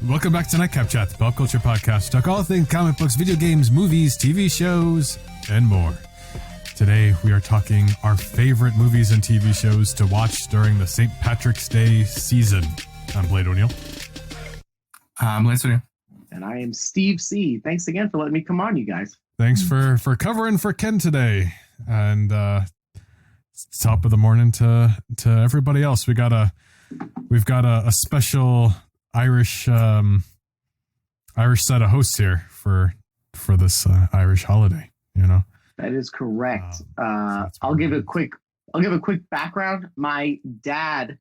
Welcome back to Nightcap Chat, the pop culture podcast. Talk all things comic books, video games, movies, TV shows, and more. Today, we are talking our favorite movies and TV shows to watch during the St. Patrick's Day season. I'm Blade O'Neill. I'm Lance O'Neill. And I am Steve C. Thanks again for letting me come on, you guys. Thanks for covering for Ken today. And top of the morning to everybody else. We've got a special Irish set of hosts here for this Irish holiday, you know. That is correct. So I'll give a quick background. My dad,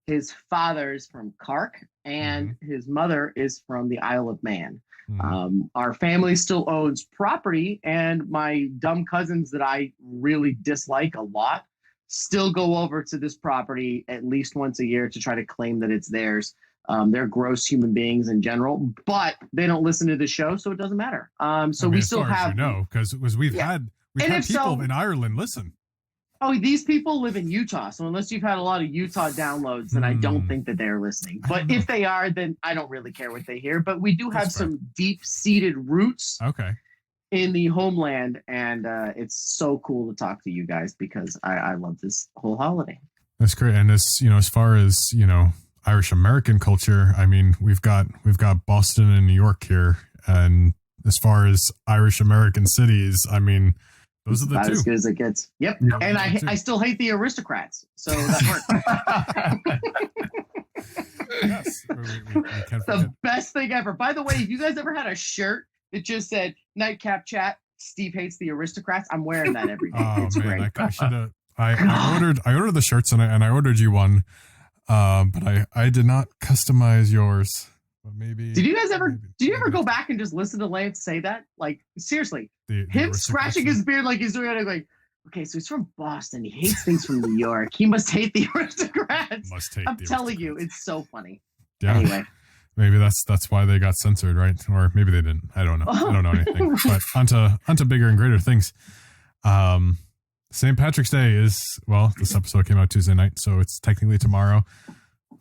his father's from Cork, and his mother is from the Isle of Man. Our family still owns property, and my dumb cousins that I really dislike a lot still go over to this property at least once a year to try to claim that it's theirs. They're gross human beings in general, but they don't listen to the show, so it doesn't matter. We still have, because we've had people in Ireland listen. Oh, these people live in Utah, so unless you've had a lot of Utah downloads, then I don't think that they're listening. But if they are, then I don't really care what they hear. But we do have some deep-seated roots in the homeland, and it's so cool to talk to you guys because I love this whole holiday. That's great, and as far as Irish American culture, I mean, we've got Boston and New York here, and as far as Irish American cities, I mean, those are the two. As good as it gets. Yep. Yeah, and I still hate the aristocrats, so that works. Yes, we can't the best thing ever. By the way, if you guys ever had a shirt that just said "Nightcap Chat," Steve hates the aristocrats, I'm wearing that every day. Oh it's man, great. I should have. I ordered the shirts and I ordered you one. But I did not customize yours. But maybe. Did you guys ever go back and just listen to Lance say that? Like, seriously, him scratching his beard like he's doing it, like, okay, so he's from Boston. He hates things from New York. He must hate the aristocrats. I'm telling you, it's so funny. Yeah. Anyway. Maybe that's why they got censored, right? Or maybe they didn't. I don't know. I don't know anything. But onto bigger and greater things. St. Patrick's Day is, this episode came out Tuesday night, so it's technically tomorrow.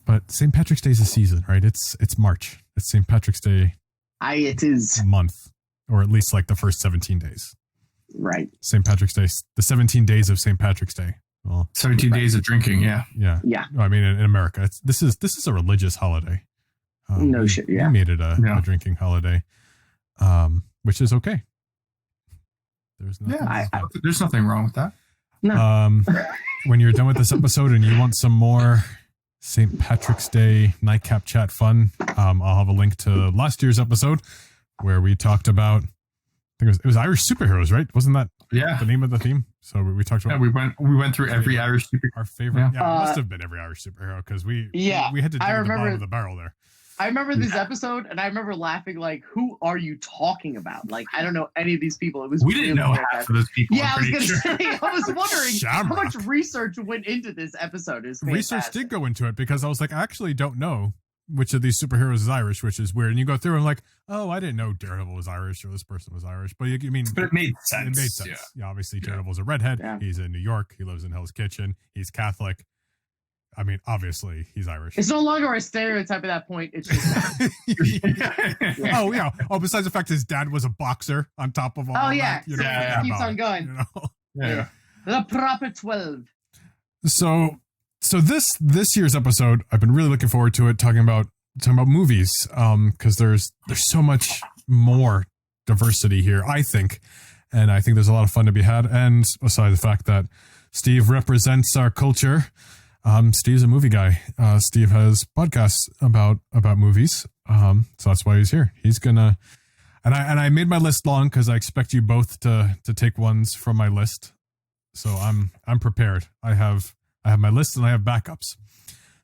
But St. Patrick's Day is a season, right? It's March. It's St. Patrick's Day. It is month, or at least like the first 17 days. Right. St. Patrick's Day, the 17 days of St. Patrick's Day. Well, 17 days of drinking. Yeah. I mean, in America, this is a religious holiday. No shit. Yeah. We made it a drinking holiday, which is okay. There's nothing wrong with that. No. When you're done with this episode and you want some more St. Patrick's Day Nightcap Chat fun, I'll have a link to last year's episode where we talked about, I think it was Irish superheroes, right? Wasn't that the name of the theme? So we talked about. Yeah, we went through every Irish superhero. Our favorite. Yeah, it must have been every Irish superhero because we had to dig the bottom of the barrel there. I remember this episode, and I remember laughing like, "Who are you talking about?" Like, I don't know any of these people. It was we didn't know half of those people. Yeah, I was gonna say. I was wondering how much research went into this episode. Research did go into it because I was like, I actually don't know which of these superheroes is Irish, which is weird. And you go through and like, oh, I didn't know Daredevil was Irish or this person was Irish. But but it made sense. It made sense. Yeah, obviously Daredevil's a redhead. Yeah. He's in New York. He lives in Hell's Kitchen. He's Catholic. I mean, obviously, he's Irish. It's no longer a stereotype at that point. It's just Oh, yeah. Oh, besides the fact his dad was a boxer on top of all that. It keeps on going. The proper 12. So this year's episode, I've been really looking forward to it, talking about movies, because there's so much more diversity here, I think. And I think there's a lot of fun to be had. And aside the fact that Steve represents our culture, Steve's a movie guy. Steve has podcasts about movies. So that's why he's here. He's gonna, and I made my list long because I expect you both to take ones from my list. So I'm prepared. I have my list and I have backups.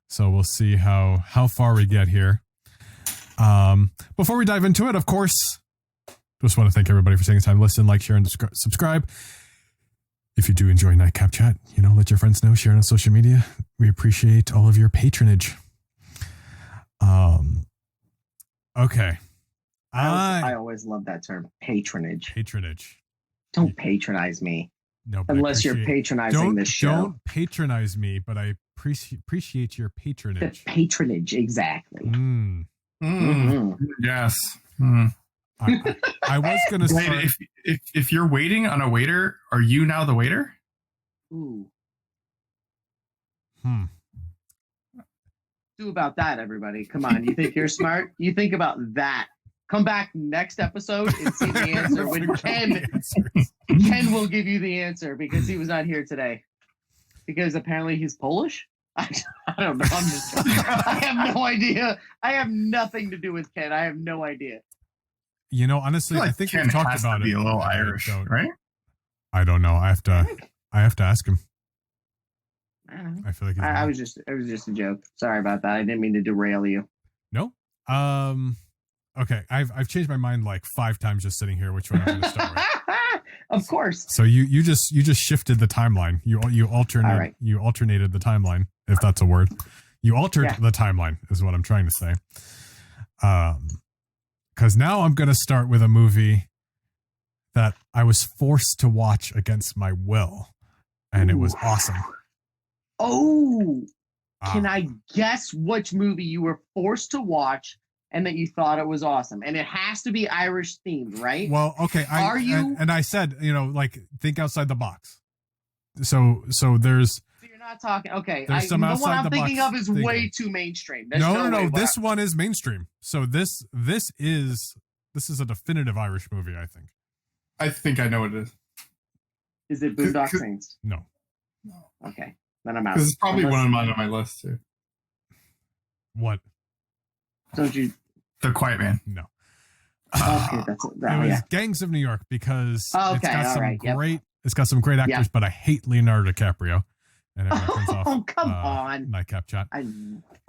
So we'll see how far we get here. Before we dive into it, of course, just want to thank everybody for taking the time to listen, like, share, and subscribe. If you do enjoy Nightcap Chat, let your friends know, share it on social media. We appreciate all of your patronage. Okay. I always love that term, patronage. Patronage. Don't patronize me. No, unless you're patronizing the show. Don't patronize me, but I appreciate your patronage. The patronage, exactly. Yes. Mm. I was gonna Wait, start. if you're waiting on a waiter, are you now the waiter? Ooh. Hmm. Do about that, everybody. Come on. You think you're smart? You think about that. Come back next episode and see the answer when Ken will give you the answer because he was not here today. Because apparently he's Polish? I don't know. I'm just I have no idea. I have nothing to do with Ken. I have no idea. You know, honestly, I think Ken we've talked has about to be it. a little Irish, right? I don't know. I have to ask him. I don't know. I feel like he's it was just a joke. Sorry about that. I didn't mean to derail you. No. Okay. I've changed my mind like 5 times just sitting here. Which one I'm going to start with? Of course. So you just shifted the timeline. You alternated the timeline, if that's a word. You altered the timeline is what I'm trying to say. Because now I'm going to start with a movie that I was forced to watch against my will, and it was awesome. Oh, can I guess which movie you were forced to watch and that you thought it was awesome? And it has to be Irish themed, right? Well, okay. Are you? And I said, like, think outside the box. So there's. So you're not talking. Okay. There's some the one outside I'm the thinking box of is thinking. way too mainstream. No. This one is mainstream. So this is a definitive Irish movie, I think. I think I know what it is. Is it Boondock Saints? No. Okay. Then I'm out. This is probably one of mine on my list too. What? Don't you? The Quiet Man. No. Okay, it was Gangs of New York because it's got some great. It's got some great actors, but I hate Leonardo DiCaprio. And everyone turns off. Come on. Nightcap chat. I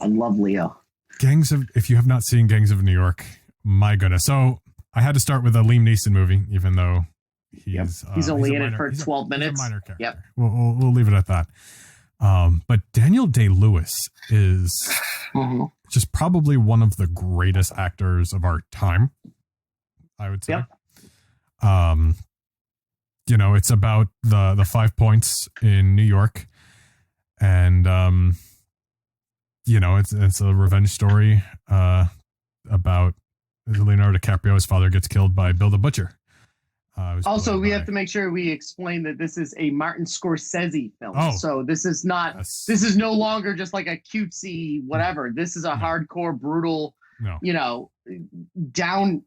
love Leo. If you have not seen Gangs of New York, my goodness. So I had to start with a Liam Neeson movie, even though he's only in it for 12 minutes. He's a minor character. Yep. We'll leave it at that. But Daniel Day-Lewis is just probably one of the greatest actors of our time, I would say. Yep. It's about the 5 points in New York, and it's a revenge story about Leonardo DiCaprio. His father gets killed by Bill the Butcher. Also, we have to make sure we explain that this is a Martin Scorsese film. Oh, so this is not. Yes. This is no longer just like a cutesy whatever. This is a hardcore, brutal, down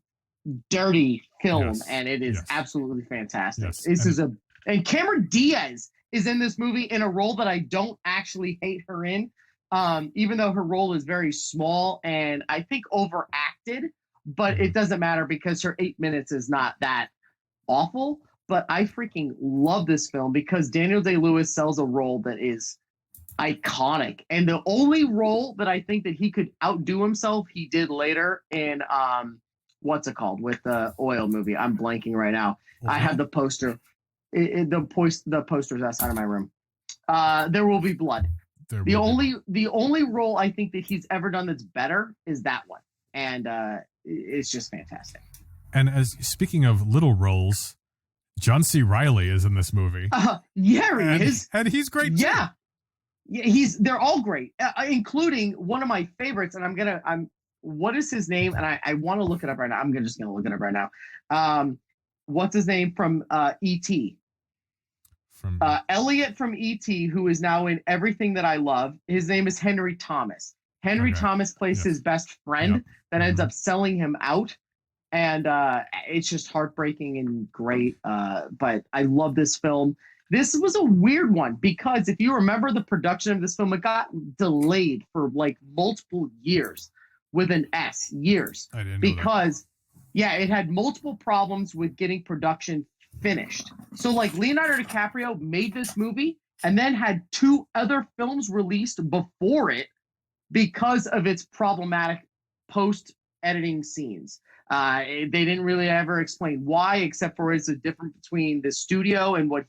dirty film, and it is absolutely fantastic. Yes. This and Cameron Diaz is in this movie in a role that I don't actually hate her in, even though her role is very small and I think overacted. But it doesn't matter because her 8 minutes is not that awful. But I freaking love this film because Daniel Day-Lewis sells a role that is iconic, and the only role that I think that he could outdo himself, he did later in what's it called with the oil movie? I'm blanking right now. I have the poster. The poster's outside of my room. There Will Be Blood. The only role I think that he's ever done that's better is that one, and it's just fantastic. And speaking of little roles, John C. Reilly is in this movie. He is, and he's great too. Yeah, they're all great, including one of my favorites. And what is his name? And I want to look it up right now. I'm just gonna look it up right now. What's his name from E.T.? From Elliot from E.T., who is now in everything that I love. His name is Henry Thomas. Henry Thomas plays his best friend that ends up selling him out. And it's just heartbreaking and great. But I love this film. This was a weird one because if you remember the production of this film, it got delayed for like multiple years with an S, years. I didn't know because, it had multiple problems with getting production finished. So like Leonardo DiCaprio made this movie and then had 2 other films released before it because of its problematic post-editing scenes. They didn't really ever explain why, except for it's a difference between the studio and what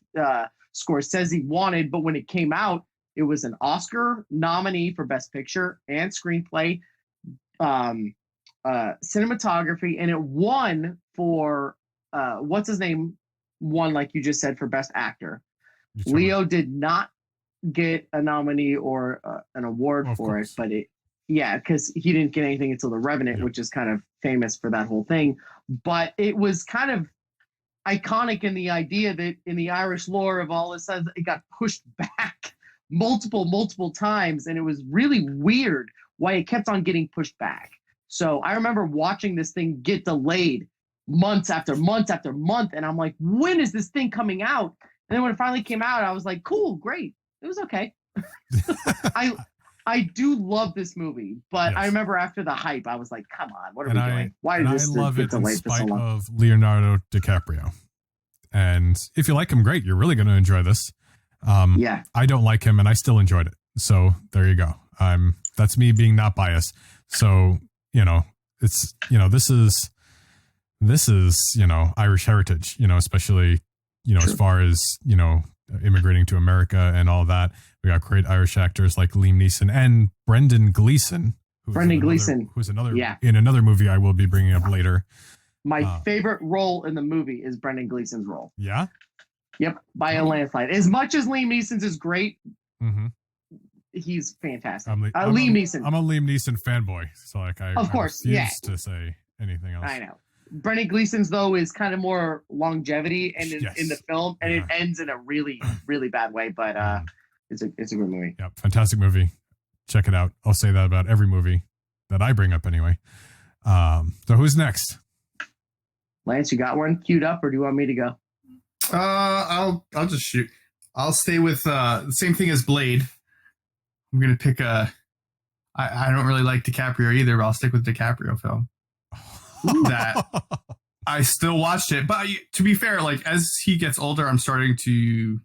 Scorsese wanted. But when it came out, it was an Oscar nominee for Best Picture and Screenplay, cinematography, and it won for what's his name? Won, like you just said, for Best Actor. Leo did not get a nominee or an award for it, but Yeah, because he didn't get anything until The Revenant, which is kind of famous for that whole thing. But it was kind of iconic in the idea that in the Irish lore of all this, it got pushed back multiple times, and it was really weird why it kept on getting pushed back. So I remember watching this thing get delayed months after month after month, and I'm like, when is this thing coming out? And then when it finally came out, I was like, cool, great. It was okay. I do love this movie, but Yes. I remember after the hype, I was like, come on, what are we doing? Why did this I love get it in delayed for so spite long? of Leonardo DiCaprio. And if you like him, great. You're really going to enjoy this. Yeah. I don't like him, and I still enjoyed it. So there you go. That's me being not biased. So, it's, this is, Irish heritage, especially, True. as far as, immigrating to America and all that. We got great Irish actors like Liam Neeson and Brendan Gleeson. Who's another in another movie I will be bringing up later. My favorite role in the movie is Brendan Gleeson's role. Yeah? Yep, by a landslide. As much as Liam Neeson's is great, he's fantastic. Liam Neeson. I'm a Liam Neeson fanboy, so I refuse to say anything else. I know. Brendan Gleeson's though is kind of more longevity and in the film, and it ends in a really really bad way. But it's a good movie. Yeah, fantastic movie. Check it out. I'll say that about every movie that I bring up anyway. So who's next? Lance, you got one queued up, or do you want me to go? I'll just shoot. I'll stay with the same thing as Blade. I'm gonna pick I don't really like DiCaprio either, but I'll stick with DiCaprio film. That I still watched it, but to be fair, like as he gets older, I'm starting to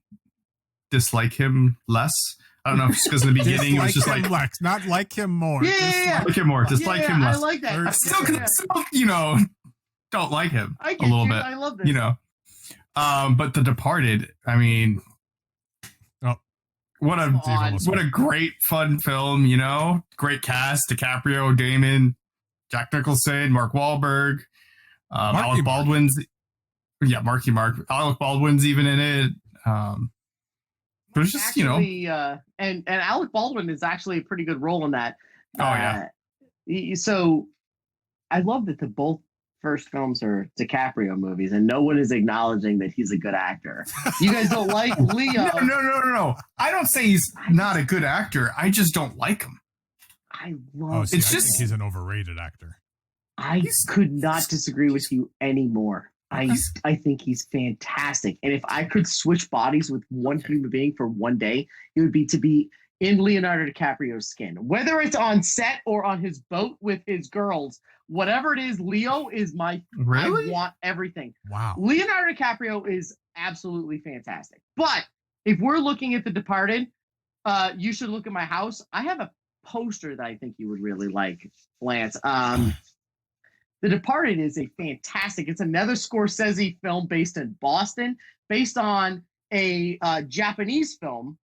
dislike him less. I don't know if it's because in the beginning it was just like less, not like him more. Like him more, dislike him less. I like that. I still, don't like him a little bit. I love this. But The Departed, I mean, what a great fun film. Great cast: DiCaprio, Damon, Jack Nicholson, Mark Wahlberg, Alec Baldwin's. Yeah, Marky Mark. Alec Baldwin's even in it. But it's just, actually, and Alec Baldwin is actually a pretty good role in that. So I love that the both first films are DiCaprio movies, and no one is acknowledging that he's a good actor. You guys don't like Leo? No. I don't say he's not a good actor. I just don't like him. I love. I think he's an overrated actor. I could not disagree with you anymore. I think he's fantastic. And if I could switch bodies with one human being for one day, it would be to be in Leonardo DiCaprio's skin. Whether it's on set or on his boat with his girls, whatever it is, Leo is my... Really? I want everything. Wow. Leonardo DiCaprio is absolutely fantastic. But if we're looking at The Departed, you should look at my house. I have a poster that I think you would really like, Lance. The Departed is it's another Scorsese film based in Boston, based on a Japanese film.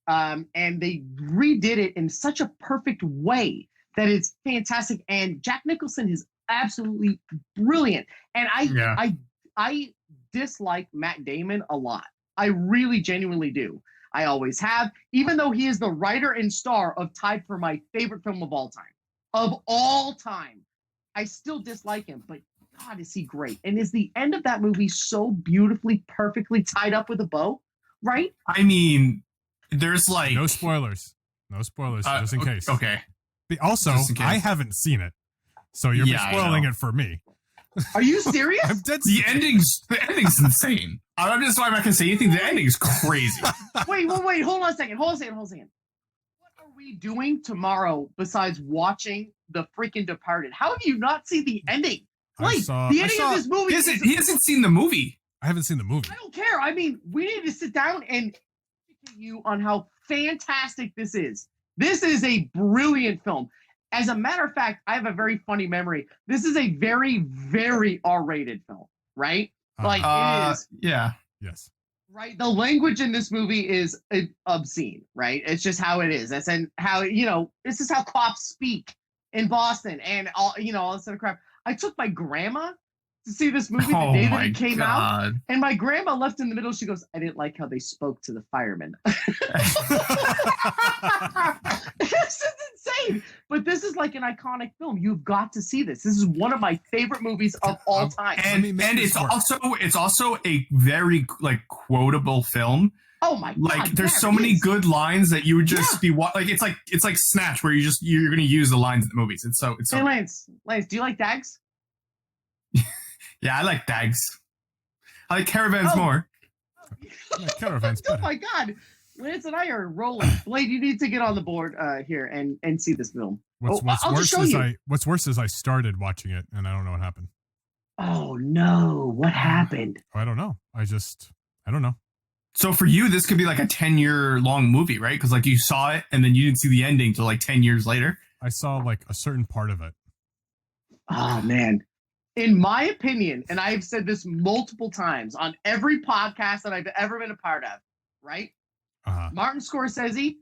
And they redid it in such a perfect way that it's fantastic. And Jack Nicholson is absolutely brilliant. And I dislike Matt Damon a lot. I really genuinely do. I always have, even though he is the writer and star of tied for my favorite film of all time. Of all time. I still dislike him, but God, is he great. And is the end of that movie so beautifully, perfectly tied up with a bow, right? I mean, there's like... No spoilers, just in case. Okay. Also, I haven't seen it, so you're spoiling it for me. Are you serious? I'm dead the ending's insane. I'm just not going to say anything. The ending's crazy. Wait. Hold on a second. What are we doing tomorrow besides watching The freaking Departed? How have you not seen the ending? The ending of this movie. He hasn't seen the movie. I haven't seen the movie. I don't care. I mean, we need to sit down and educate you on how fantastic this is. This is a brilliant film. As a matter of fact, I have a very funny memory. This is a very, very R-rated film, right? It is. Yeah. Yes. Right. The language in this movie is obscene, right? It's just how it is. That's how, this is how cops speak in Boston and all this sort of crap. I took my grandma to see this movie the day that it came out. And my grandma left in the middle. She goes, I didn't like how they spoke to the firemen. This is insane. But this is like an iconic film. You've got to see this. This is one of my favorite movies of all time. And it's also a very like quotable film. Oh my god! Like there's so many good lines that you would just be like it's like Snatch, where you're going to use the lines in the movies. It's so. Hey Lance, do you like Dags? Yeah, I like Dags. I like Caravans more. Yeah, Caravans. Oh my god! Lance and I are rolling. Blade, you need to get on the board here and see this film. What's worse is I started watching it and I don't know what happened. Oh no! What happened? I don't know. I don't know. So for you, this could be like a 10-year long movie, right? Because like you saw it and then you didn't see the ending till like 10 years later. I saw like a certain part of it. Oh man. In my opinion, and I've said this multiple times on every podcast that I've ever been a part of, right? Martin Scorsese,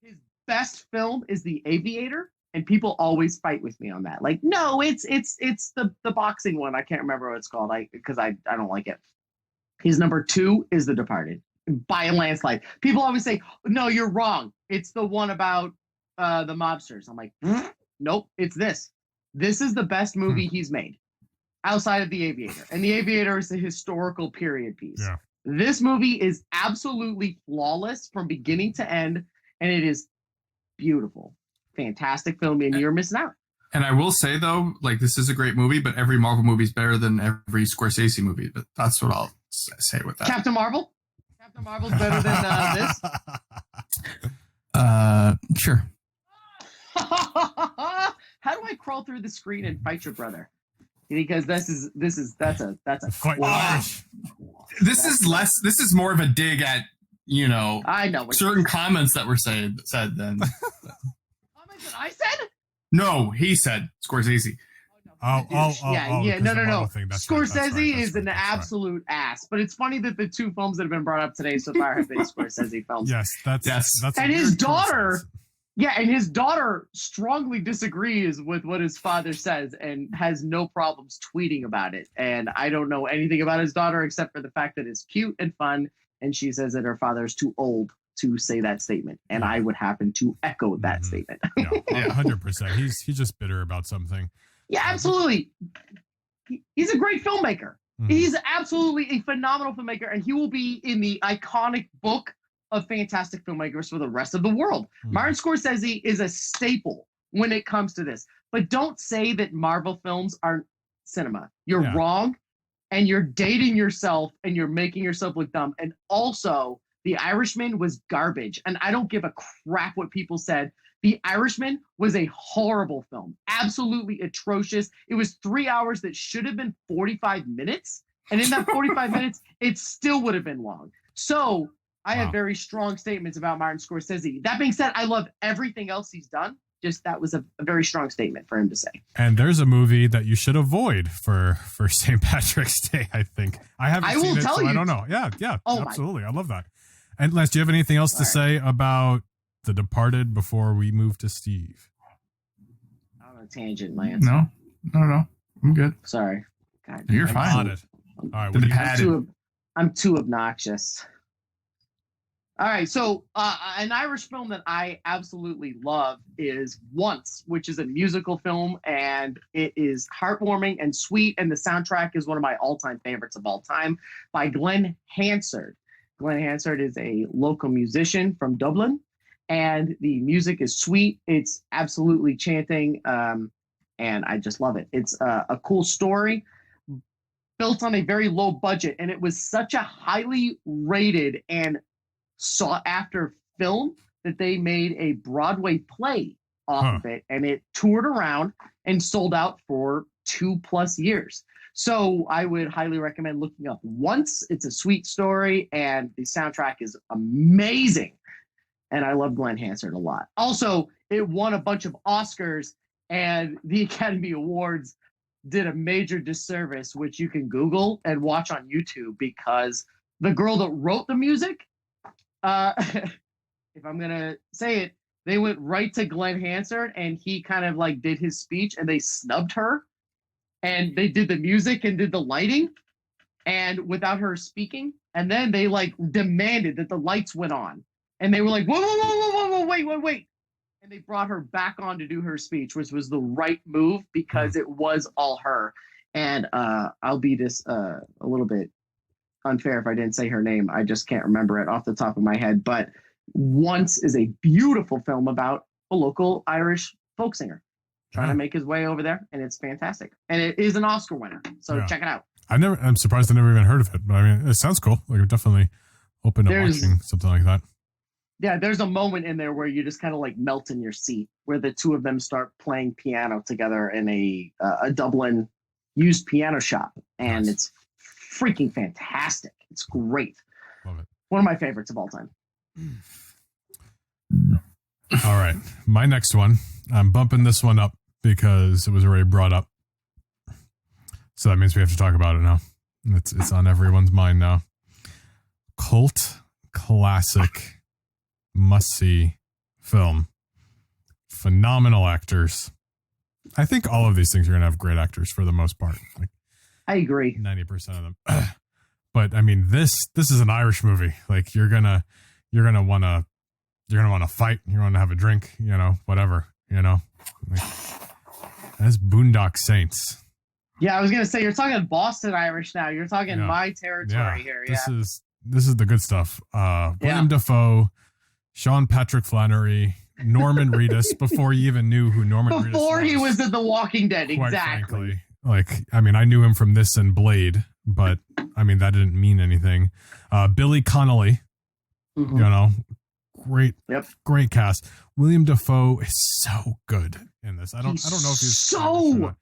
his best film is The Aviator, and people always fight with me on that. Like, no, it's the boxing one. I can't remember what it's called. Because I don't like it. His number 2 is The Departed by a landslide. People always say, no, you're wrong. It's the one about the mobsters. I'm like, nope, it's this. This is the best movie he's made outside of The Aviator. And The Aviator is a historical period piece. Yeah. This movie is absolutely flawless from beginning to end, and it is beautiful. Fantastic film, and you're missing out. And I will say, though, like, this is a great movie, but every Marvel movie is better than every Scorsese movie. But that's what I'll say with that. Captain Marvel's better than this? Sure. How do I crawl through the screen and fight your brother? Because that's a Fight quad. This is more of a dig at, I know certain comments that were said than comments that I said? No, he said Scorsese. No. Scorsese is an right. absolute ass. But it's funny that the 2 films that have been brought up today so far have been Scorsese films. Yes, that's and his daughter. Yeah, and his daughter strongly disagrees with what his father says and has no problems tweeting about it. And I don't know anything about his daughter except for the fact that it's cute and fun. And she says that her father is too old to say that statement. And I would happen to echo that statement. Yeah, 100%. He's just bitter about something. Yeah, absolutely. He's a great filmmaker. He's absolutely a phenomenal filmmaker. And he will be in the iconic book of fantastic filmmakers for the rest of the world. Martin Scorsese is a staple when it comes to this. But don't say that Marvel films aren't cinema. You're wrong, and you're dating yourself, and you're making yourself look dumb. And also, The Irishman was garbage, and I don't give a crap what people said. The Irishman was a horrible film, absolutely atrocious. It was 3 hours that should have been 45 minutes, and in that 45 minutes, it still would have been long. So I have very strong statements about Martin Scorsese. That being said, I love everything else he's done. Just that was a very strong statement for him to say. And there's a movie that you should avoid for St. Patrick's Day, I think. I haven't seen it, so I don't know. Yeah, absolutely. I love that. And Les, do you have anything else to say about The Departed before we move to Steve? I'm on a tangent, Lance. No. I'm good. Sorry. God, you're fine. All right, I'm too obnoxious. All right, so an Irish film that I absolutely love is Once, which is a musical film, and it is heartwarming and sweet, and the soundtrack is one of my all-time favorites of all time by Glenn Hansard. Glenn Hansard is a local musician from Dublin, and the music is sweet. It's absolutely chanting, and I just love it. It's a cool story built on a very low budget, and it was such a highly rated and sought after film that they made a Broadway play off of it, and it toured around and sold out for 2+ years. So I would highly recommend looking up Once. It's a sweet story, and the soundtrack is amazing. And I love Glenn Hansard a lot. Also, it won a bunch of Oscars, and the Academy Awards did a major disservice, which you can Google and watch on YouTube, because the girl that wrote the music, if I'm gonna say it, they went right to Glenn Hansard, and he kind of like did his speech, and they snubbed her, and they did the music and did the lighting, and without her speaking, and then they like demanded that the lights went on, and they were like, whoa, wait, and they brought her back on to do her speech, which was the right move because it was all her. And I'll be this a little bit unfair if I didn't say her name. I just can't remember it off the top of my head. But Once is a beautiful film about a local Irish folk singer trying to make his way over there, and it's fantastic. And it is an Oscar winner, so check it out. I'm surprised I never even heard of it, but I mean, it sounds cool. Like, I'm definitely open to watching something like that. Yeah, there's a moment in there where you just kind of like melt in your seat, where the two of them start playing piano together in a Dublin used piano shop, and it's freaking fantastic. It's great. Love it. One of my favorites of all time. All right, my next one. I'm bumping this one up because it was already brought up, so that means we have to talk about it now. It's on everyone's mind now. Cult classic, must-see film. Phenomenal actors. I think all of these things are going to have great actors for the most part. Like, I agree. 90% of them. But I mean, this is an Irish movie. Like, you're gonna want to fight. You're going to have a drink. You know, whatever. You know, like, that's Boondock Saints. Yeah, I was gonna say you're talking Boston Irish now. You're talking my territory here. This is the good stuff. William Dafoe, Sean Patrick Flannery, Norman Reedus. Before you even knew who Norman Reedus was. Before he was in The Walking Dead, exactly. Frankly. Like, I mean, I knew him from this and Blade, but I mean, that didn't mean anything. Billy Connolly, you know, great cast. William Dafoe is so good in this. I don't know if he's so.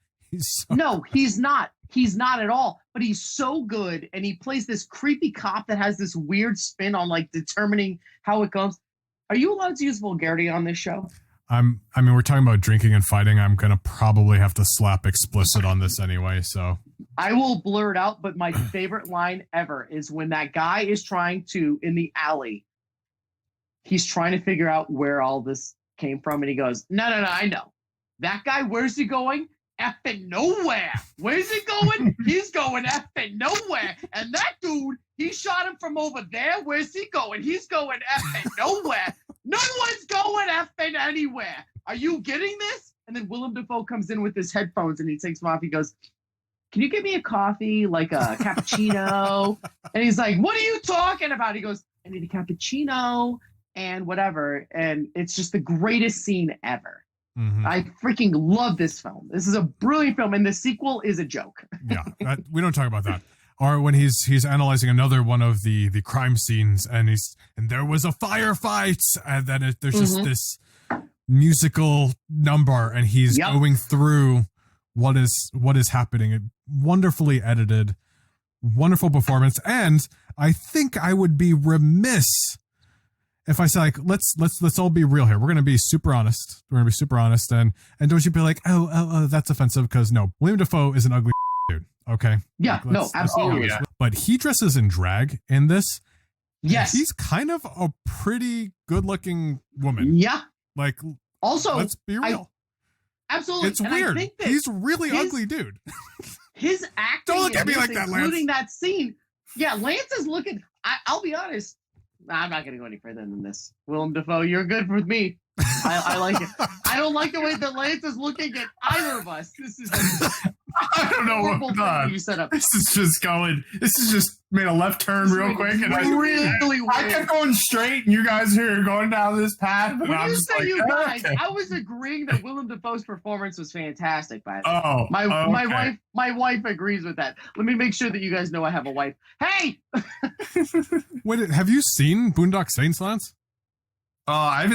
No, he's not. He's not at all. But he's so good, and he plays this creepy cop that has this weird spin on like determining how it goes. Are you allowed to use vulgarity on this show? I mean, we're talking about drinking and fighting. I'm gonna probably have to slap explicit on this anyway. So I will blur it out. But my favorite line ever is when that guy is trying to in the alley. He's trying to figure out where all this came from, and he goes, "No, I know that guy. Where's he going? Effing nowhere. Where's he going? He's going effing nowhere. And that dude, he shot him from over there. Where's he going? He's going effing nowhere. No one's going effing anywhere. Are you getting this?" And then Willem Dafoe comes in with his headphones and he takes them off. He goes, "Can you get me a coffee, like a cappuccino?" And he's like, "What are you talking about?" He goes, "I need a cappuccino and whatever." And it's just the greatest scene ever. I freaking love this film. This is a brilliant film, and the sequel is a joke. Yeah, we don't talk about that. Or when he's analyzing another one of the crime scenes, and there was a firefight, and then there's just this musical number, and he's going through what is happening. Wonderfully edited, wonderful performance, and I think I would be remiss if I say, like, let's all be real here. We're gonna be super honest. And don't you be like, oh, that's offensive, because no, William Dafoe is an ugly dude. Okay. Yeah. Like, no, absolutely. But he dresses in drag in this. Yes. He's kind of a pretty good-looking woman. Yeah. Like, also, let's be real. Absolutely. It's weird. He's really ugly dude. His acting. Don't look at me like that, Lance. Including that scene. Yeah, Lance is looking. I'll be honest. I'm not going to go any further than this. Willem Dafoe, you're good with me. I like it. I don't like the way that Lance is looking at either of us. This is I don't know what you set up. This is just made a left turn real quick, and I kept going straight, and you guys are going down this path. And when I'm you just say like, you guys, okay. I was agreeing that Willem Dafoe's performance was fantastic. By the way, my wife agrees with that. Let me make sure that you guys know I have a wife. Hey, wait, have you seen Boondock Saints, Lance? I've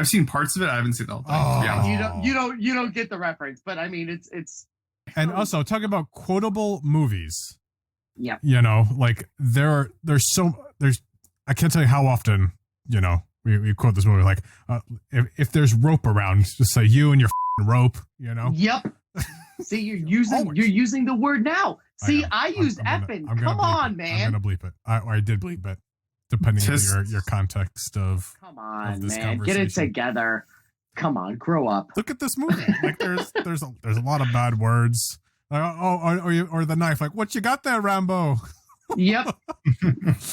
seen parts of it. I haven't seen the whole thing. Oh. You don't get the reference, but I mean it's. And also talking about quotable movies. Yeah. You know, like there's I can't tell you how often, you know, we quote this movie, like, if there's rope around, just say you and your rope, you know? Yep. See, you're using the word now. See, I used effing. Come on, man. I'm going to bleep it. I did bleep it, depending on your context of. Come on, of this man. Get it together. Come on, grow up. Look at this movie. Like, there's a lot of bad words. Or the knife. Like, what you got there, Rambo? Yep.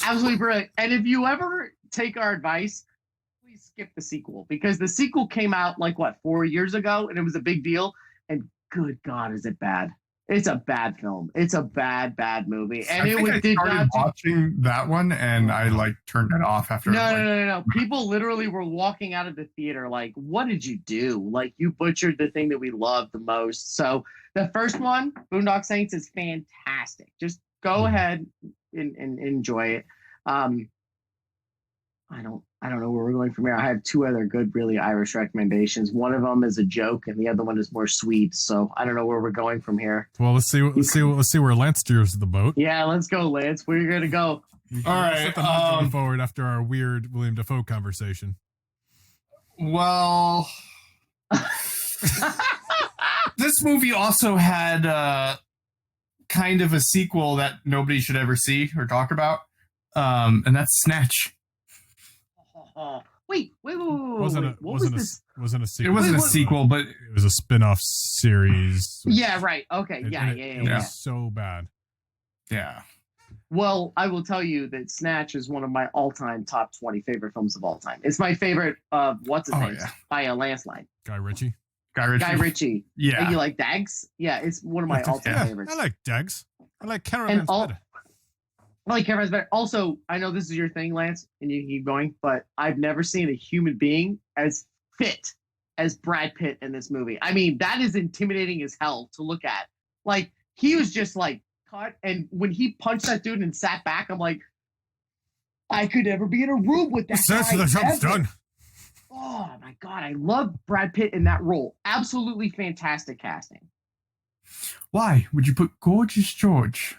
Absolutely brilliant. And if you ever take our advice, please skip the sequel because the sequel came out like 4 years ago, and it was a big deal. And good God, is it bad? It's a bad film. It's a bad movie. And I started watching that one, and I turned it off after. No. People literally were walking out of the theater like, "What did you do? Like, you butchered the thing that we love the most." So the first one, Boondock Saints, is fantastic. Just go ahead and enjoy it. I don't know where we're going from here. I have two other good, really Irish recommendations. One of them is a joke, and the other one is more sweet. So I don't know where we're going from here. Well, let's see where Lance steers the boat. Yeah, let's go, Lance. Where are you gonna go? All right. Set the going forward after our weird William Dafoe conversation. Well, this movie also had kind of a sequel that nobody should ever see or talk about, and that's Snatch. Wait. Wasn't a sequel. It wasn't a sequel, but it was a spin-off series. Yeah, right. Okay. Yeah. It was so bad. Yeah. Well, I will tell you that Snatch is one of my all-time top 20 favorite films of all time. It's my favorite of what's his name by a landslide. Guy Ritchie. Yeah. You like Dags? Yeah, it's one of my all-time favorites. I like Dags. I like Caravans better. I like Caravans better. Also, I know this is your thing, Lance, and you can keep going, but I've never seen a human being as fit as Brad Pitt in this movie. I mean, that is intimidating as hell to look at. Like, he was just cut, and when he punched that dude and sat back, I'm like, I could never be in a room with that guy. The job's done. Oh my God, I love Brad Pitt in that role. Absolutely fantastic casting. Why would you put Gorgeous George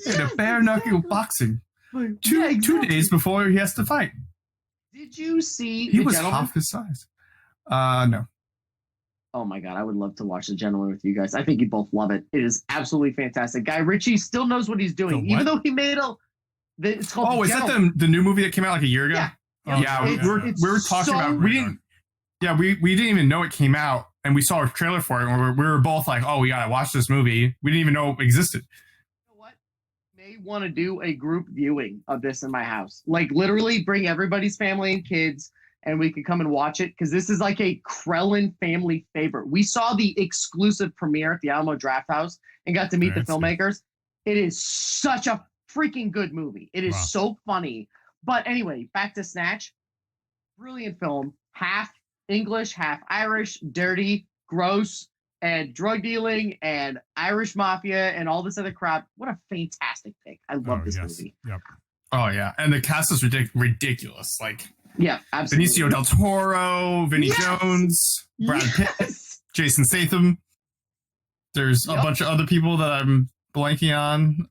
in a bare knuckle boxing two days before he has to fight? Did you see he was half his size? No. Oh my God, I would love to watch The Gentleman with you guys. I think you both love it. It is absolutely fantastic. Guy Ritchie still knows what he's doing, even though he made it's called. Oh, is that the new movie that came out a year ago? Yeah. We were talking about. We didn't. Yeah, we didn't even know it came out, and we saw a trailer for it, and we were both like, "Oh, we gotta watch this movie." We didn't even know it existed. You know what? May want to do a group viewing of this in my house. Like, literally bring everybody's family and kids, and we could come and watch it, because this is like a Krellin family favorite. We saw the exclusive premiere at the Alamo Drafthouse and got to meet the filmmakers. It is such a freaking good movie. It is so funny. But anyway, back to Snatch. Brilliant film. Half English, half Irish, dirty, gross, and drug dealing, and Irish mafia, and all this other crap. What a fantastic pick. I love this movie. Yep. Oh, yeah. And the cast is ridiculous. Yeah, absolutely. Benicio del Toro, Vinnie Jones, Brad Pitt, Jason Statham. There's a bunch of other people that I'm blanking on.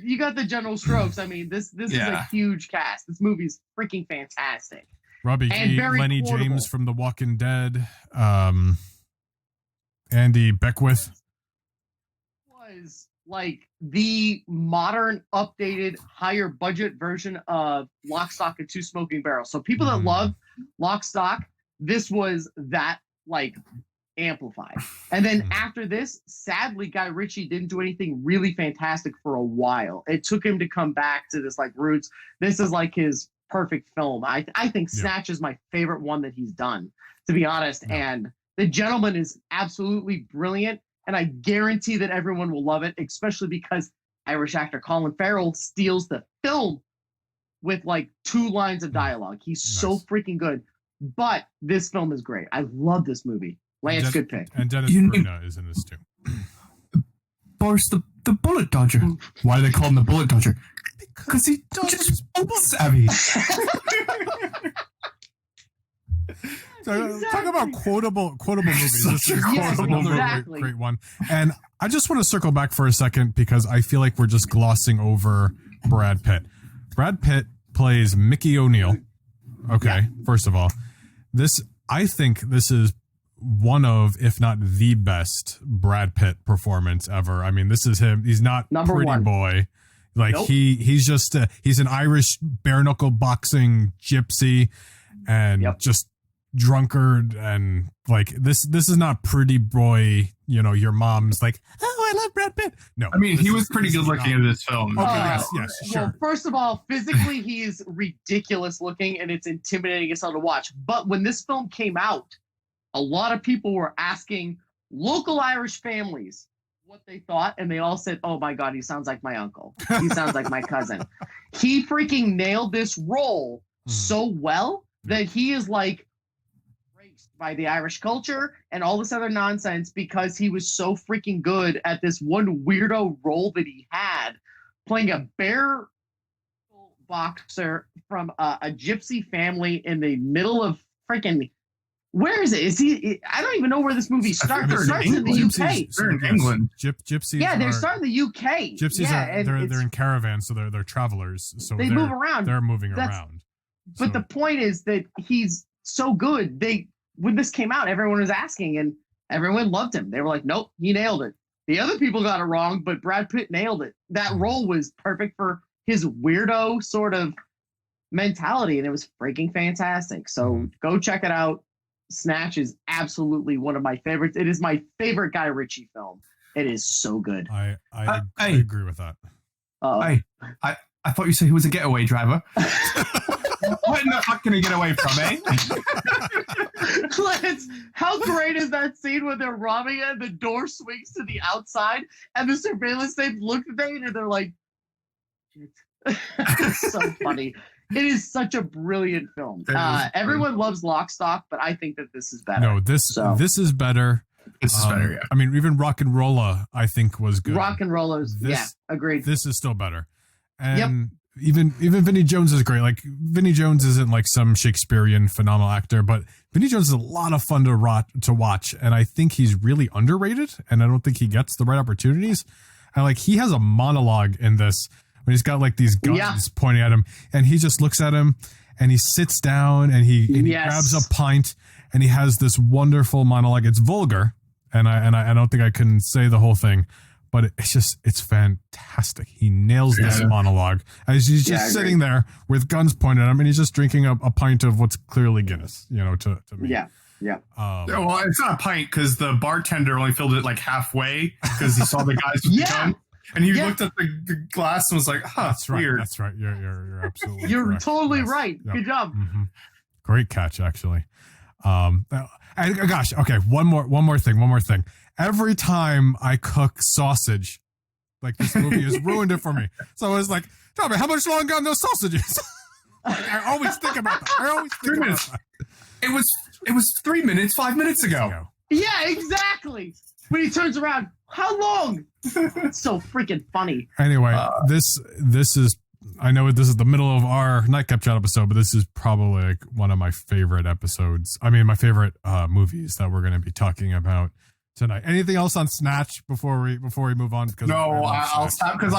You got the general strokes. I mean, this is a huge cast. This movie's freaking fantastic. Robbie G, Lenny James from The Walking Dead, Andy Beckwith. Was like the modern, updated, higher budget version of Lock, Stock, and Two Smoking Barrels. So people that love Lock, Stock, this was that amplified. And then after this, sadly, Guy Ritchie didn't do anything really fantastic for a while. It took him to come back to this roots. This is his perfect film. I think Snatch is my favorite one that he's done, to be honest. And The Gentleman is absolutely brilliant, and I guarantee that everyone will love it, especially because Irish actor Colin Farrell steals the film with 2 lines of dialogue. He's so freaking good. But this film is great. I love this movie. Lance, good pick. And Dennis Farina is in this too. Boris the bullet dodger. Why do they call him the bullet dodger? Because he just savvy. Talk about quotable movies. This is another great one. And I just want to circle back for a second, because I feel like we're just glossing over Brad Pitt. Brad Pitt plays Mickey O'Neill. Okay, first of all, I think this is one of, if not the best Brad Pitt performance ever. I mean, this is him. He's not Number pretty one. boy. He's just he's an Irish bare knuckle boxing gypsy, and just drunkard, and this is not pretty boy. Your mom's oh, I love Brad Pitt. No, I mean, he was pretty good looking in this film. Okay, yes, sure. Well, first of all, physically, he's ridiculous looking, and it's intimidating as hell to watch. But when this film came out, a lot of people were asking local Irish families what they thought, and they all said, "Oh my God, he sounds like my uncle. He sounds like my cousin." He freaking nailed this role so well that he is like embraced by the Irish culture and all this other nonsense because he was so freaking good at this one weirdo role that he had, playing a bare boxer from a gypsy family in the middle of freaking. Where is it? Is he? I don't even know where this movie starts. It starts in the UK. They're in England. Gypsies. Yeah, they're starting the UK. Gypsies are they're in caravans, so they're travelers. So they move around. They're moving around. But the point is that he's so good. When this came out, everyone was asking, and everyone loved him. They were like, "Nope, he nailed it." The other people got it wrong, but Brad Pitt nailed it. That role was perfect for his weirdo sort of mentality, and it was freaking fantastic. So go check it out. Snatch is absolutely one of my favorites. It is my favorite Guy Ritchie film. It is so good. I agree with that. I thought you said he was a getaway driver. What in the fuck can he get away from, eh? Lance, how great is that scene when they're robbing it and the door swings to the outside and the surveillance tape looks at them and they're like, shit. It's so funny. It is such a brilliant film. Everyone loves Lock, Stock, but I think that this is better. No, this is better. This is better, yeah. I mean, even Rock and Rolla, I think, was good. Rock and Rollers, yeah, agreed. This is still better. And even Vinnie Jones is great. Like, Vinnie Jones isn't like some Shakespearean phenomenal actor, but Vinnie Jones is a lot of fun to watch. And I think he's really underrated, and I don't think he gets the right opportunities. And like, he has a monologue in this when he's got like these guns pointing at him, and he just looks at him and he sits down and he grabs a pint and he has this wonderful monologue. It's vulgar, and I don't think I can say the whole thing, but it's fantastic. He nails this monologue as he's just sitting there with guns pointed at him, and he's just drinking a pint of what's clearly Guinness, to me. Yeah. Yeah. Well, it's not a pint because the bartender only filled it like halfway because he saw the guys with the gun. And he looked at the glass and was like, that's right. Weird. That's right. You're absolutely You're correct. totally right. Yep. Good job. Mm-hmm. Great catch, actually. And gosh, okay, one more thing. Every time I cook sausage, like, this movie has ruined it for me. So I was like, tell me, how much longer on those sausages? Like, I always think about that. It was 3 minutes, 5 minutes ago. Yeah, exactly. When he turns around, how long? It's so freaking funny. Anyway, this is, I know this is the middle of our Nightcap Chat episode, but this is probably like one of my favorite episodes. I mean, my favorite movies that we're going to be talking about tonight. Anything else on Snatch before we move on? Because I'll stop because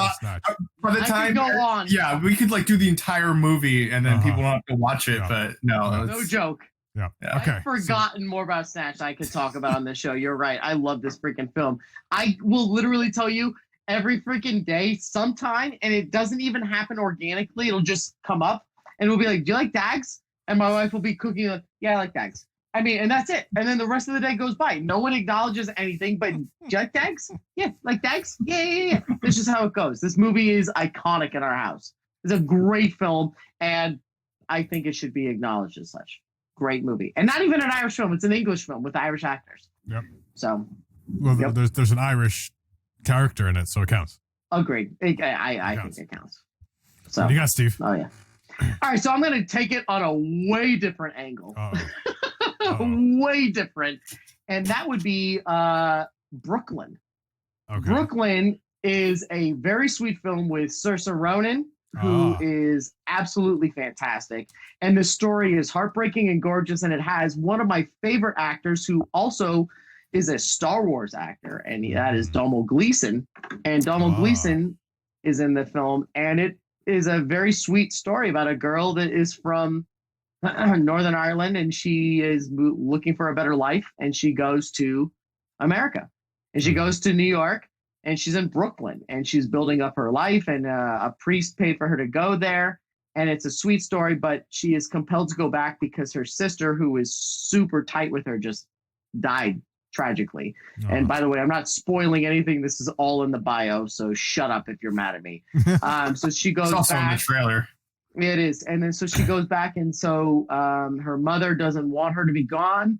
by the time go on. Yeah, we could like do the entire movie and then people don't have to watch it. But no joke. Yeah. Okay. I've forgotten more about Snatch I could talk about on this show. You're right. I love this freaking film. I will literally tell you every freaking day sometime, and it doesn't even happen organically. It'll just come up, and it'll be like, do you like Dags? And my wife will be cooking like, yeah, I like Dags. I mean, and that's it. And then the rest of the day goes by. No one acknowledges anything, but do you like Dags? Yeah, like Dags? Yeah. This is how it goes. This movie is iconic in our house. It's a great film, and I think it should be acknowledged as such. Great movie, and not even an Irish film. It's an English film with Irish actors. Yep. So, there's an Irish character in it, so it counts. Agreed. I think it counts. So, what do you got, Steve? Oh yeah. All right, so I'm going to take it on a way different angle. Way different, and that would be Brooklyn. Okay. Brooklyn is a very sweet film with Saoirse Ronan, who is absolutely fantastic. And the story is heartbreaking and gorgeous, and it has one of my favorite actors who also is a Star Wars actor, and that is Domhnall Gleeson. And Domhnall Gleeson is in the film, and it is a very sweet story about a girl that is from Northern Ireland, and she is looking for a better life, and she goes to America. And she goes to New York, and she's in Brooklyn, and she's building up her life, and a priest paid for her to go there. And it's a sweet story, but she is compelled to go back because her sister, who is super tight with her, just died tragically. And by the way, I'm not spoiling anything. This is all in the bio, so shut up if you're mad at me. So she goes It's also back. in the trailer. It is. And then so she goes back, and so her mother doesn't want her to be gone.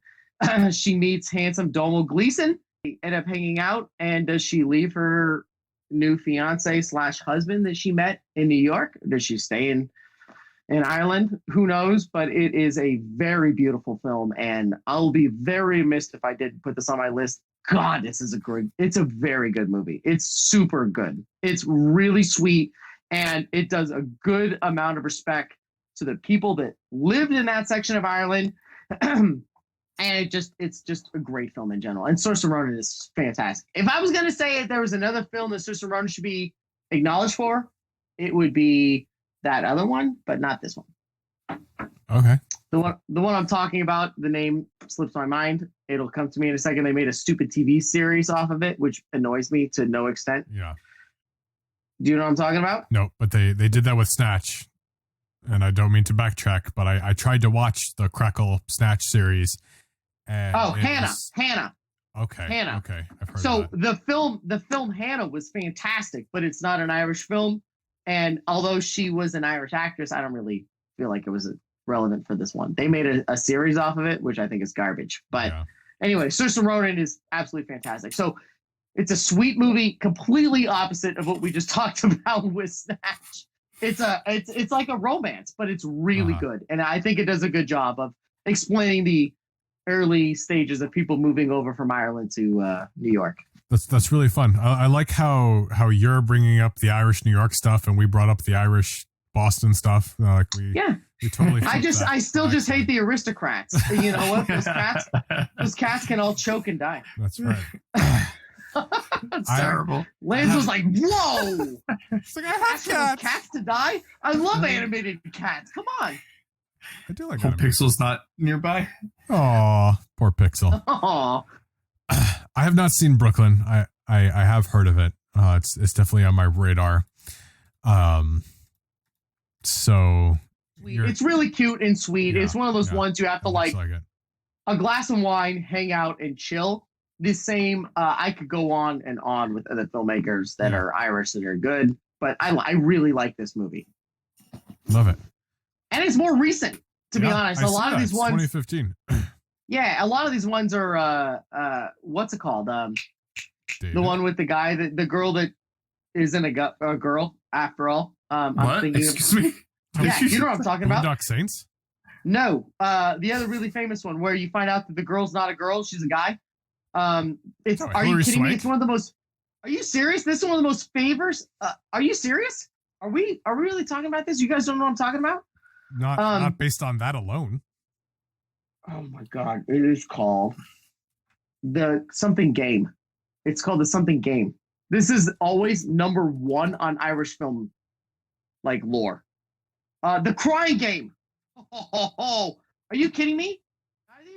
She meets handsome Domhnall Gleeson. They end up hanging out, and does she leave her new fiance / husband that she met in New York? Does she stay in Ireland? Who knows? But it is a very beautiful film, and I'll be very remiss if I didn't put this on my list. God, it's a very good movie. It's super good. It's really sweet, and it does a good amount of respect to the people that lived in that section of Ireland. And it's just a great film in general. And Saoirse Ronan is fantastic. If I was going to say if there was another film that Saoirse Ronan should be acknowledged for, it would be that other one, but not this one. Okay. The one I'm talking about, the name slips my mind. It'll come to me in a second. They made a stupid TV series off of it, which annoys me to no extent. Yeah. Do you know what I'm talking about? No, but they did that with Snatch. And I don't mean to backtrack, but I tried to watch the Crackle Snatch series. And Hannah. Okay. Hannah. Okay. I've heard So of that. the film Hannah was fantastic, but it's not an Irish film. And although she was an Irish actress, I don't really feel like it was relevant for this one. They made a series off of it, which I think is garbage. But anyway, Saoirse Ronan is absolutely fantastic. So it's a sweet movie, completely opposite of what we just talked about with Snatch. It's like a romance, but it's really good. And I think it does a good job of explaining the early stages of people moving over from Ireland to New York. That's really fun. I like how you're bringing up the Irish New York stuff, and we brought up the Irish Boston stuff. We totally. I still just hate the aristocrats. You know what? Those cats can all choke and die. That's right. That's terrible. Lance was like, "Whoa!" It's like, I have cats to die. I love animated cats. Come on. I do like that. Pixel's not nearby. Oh, poor Pixel. Oh. I have not seen Brooklyn. I have heard of it. It's definitely on my radar. So it's really cute and sweet. It's one of those ones you have to like a glass of wine, hang out, and chill. The same. I could go on and on with other filmmakers that are Irish that are good, but I really like this movie. Love it. And it's more recent, to be honest. A lot of these ones, 2015. Yeah, a lot of these ones are what's it called? The one with the guy the girl that isn't a girl after all. I'm thinking Excuse me? Yeah, you know what I'm talking about. Boondock Saints? No, the other really famous one where you find out that the girl's not a girl, she's a guy. Are you kidding me? It's one of the most. Are you serious? This is one of the most favors. Are you serious? Are we really talking about this? You guys don't know what I'm talking about? Not based on that alone. Oh my God! It is called the something game. It's called the something game. This is always number one on Irish film, like lore. The Crying Game. Oh, are you kidding me?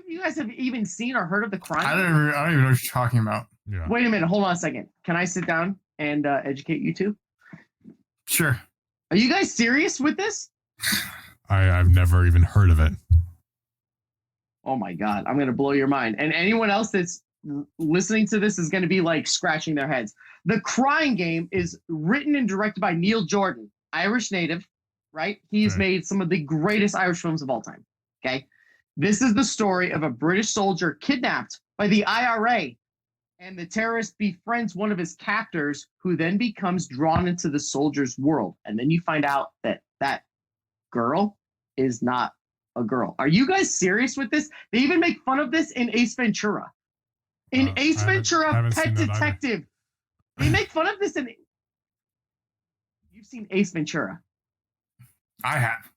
You guys have even seen or heard of the Crying Game? I don't even know what you're talking about. Yeah. Wait a minute. Hold on a second. Can I sit down and educate you two? Sure. Are you guys serious with this? I've never even heard of it. Oh my God. I'm going to blow your mind. And anyone else that's listening to this is going to be like scratching their heads. The Crying Game is written and directed by Neil Jordan, Irish native, right? He's made some of the greatest Irish films of all time. Okay. This is the story of a British soldier kidnapped by the IRA, and the terrorist befriends one of his captors, who then becomes drawn into the soldier's world. And then you find out that that girl is not a girl. Are you guys serious with this? They even make fun of this in Ace Ventura. In Ace Ventura, Pet Detective. They make fun of this in... You've seen Ace Ventura. I have.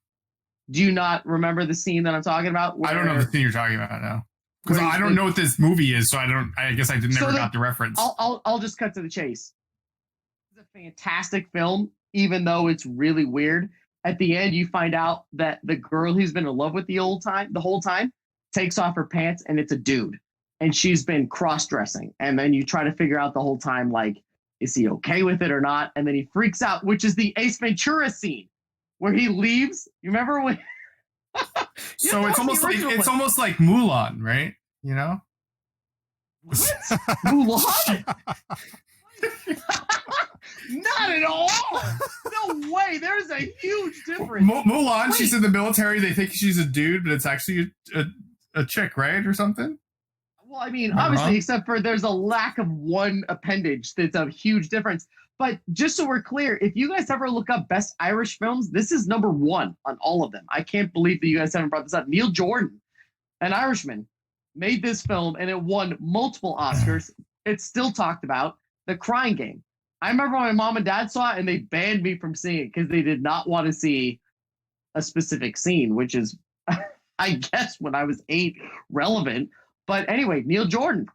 Do you not remember the scene that I'm talking about? I don't know the scene you're talking about now. Because I don't know what this movie is, so I guess I never got the reference. I'll just cut to the chase. It's a fantastic film, even though it's really weird. At the end, you find out that the girl he's been in love with the whole time, takes off her pants, and it's a dude. And she's been cross-dressing. And then you try to figure out the whole time, like, is he okay with it or not? And then he freaks out, which is the Ace Ventura scene where he leaves. You remember when? So it's almost like Mulan, right? You know? What? Mulan? Not at all. No way. There's a huge difference. Mulan, she's in the military. They think she's a dude, but it's actually a chick, right? Or something? Well, I mean, obviously, except for there's a lack of one appendage. That's a huge difference. But just so we're clear, if you guys ever look up best Irish films, this is number 1 on all of them. I can't believe that you guys haven't brought this up. Neil Jordan, an Irishman, made this film and it won multiple Oscars. It's still talked about. The Crying Game. I remember when my mom and dad saw it and they banned me from seeing it because they did not want to see a specific scene, which is, I guess, when I was 8, relevant. But anyway, Neil Jordan,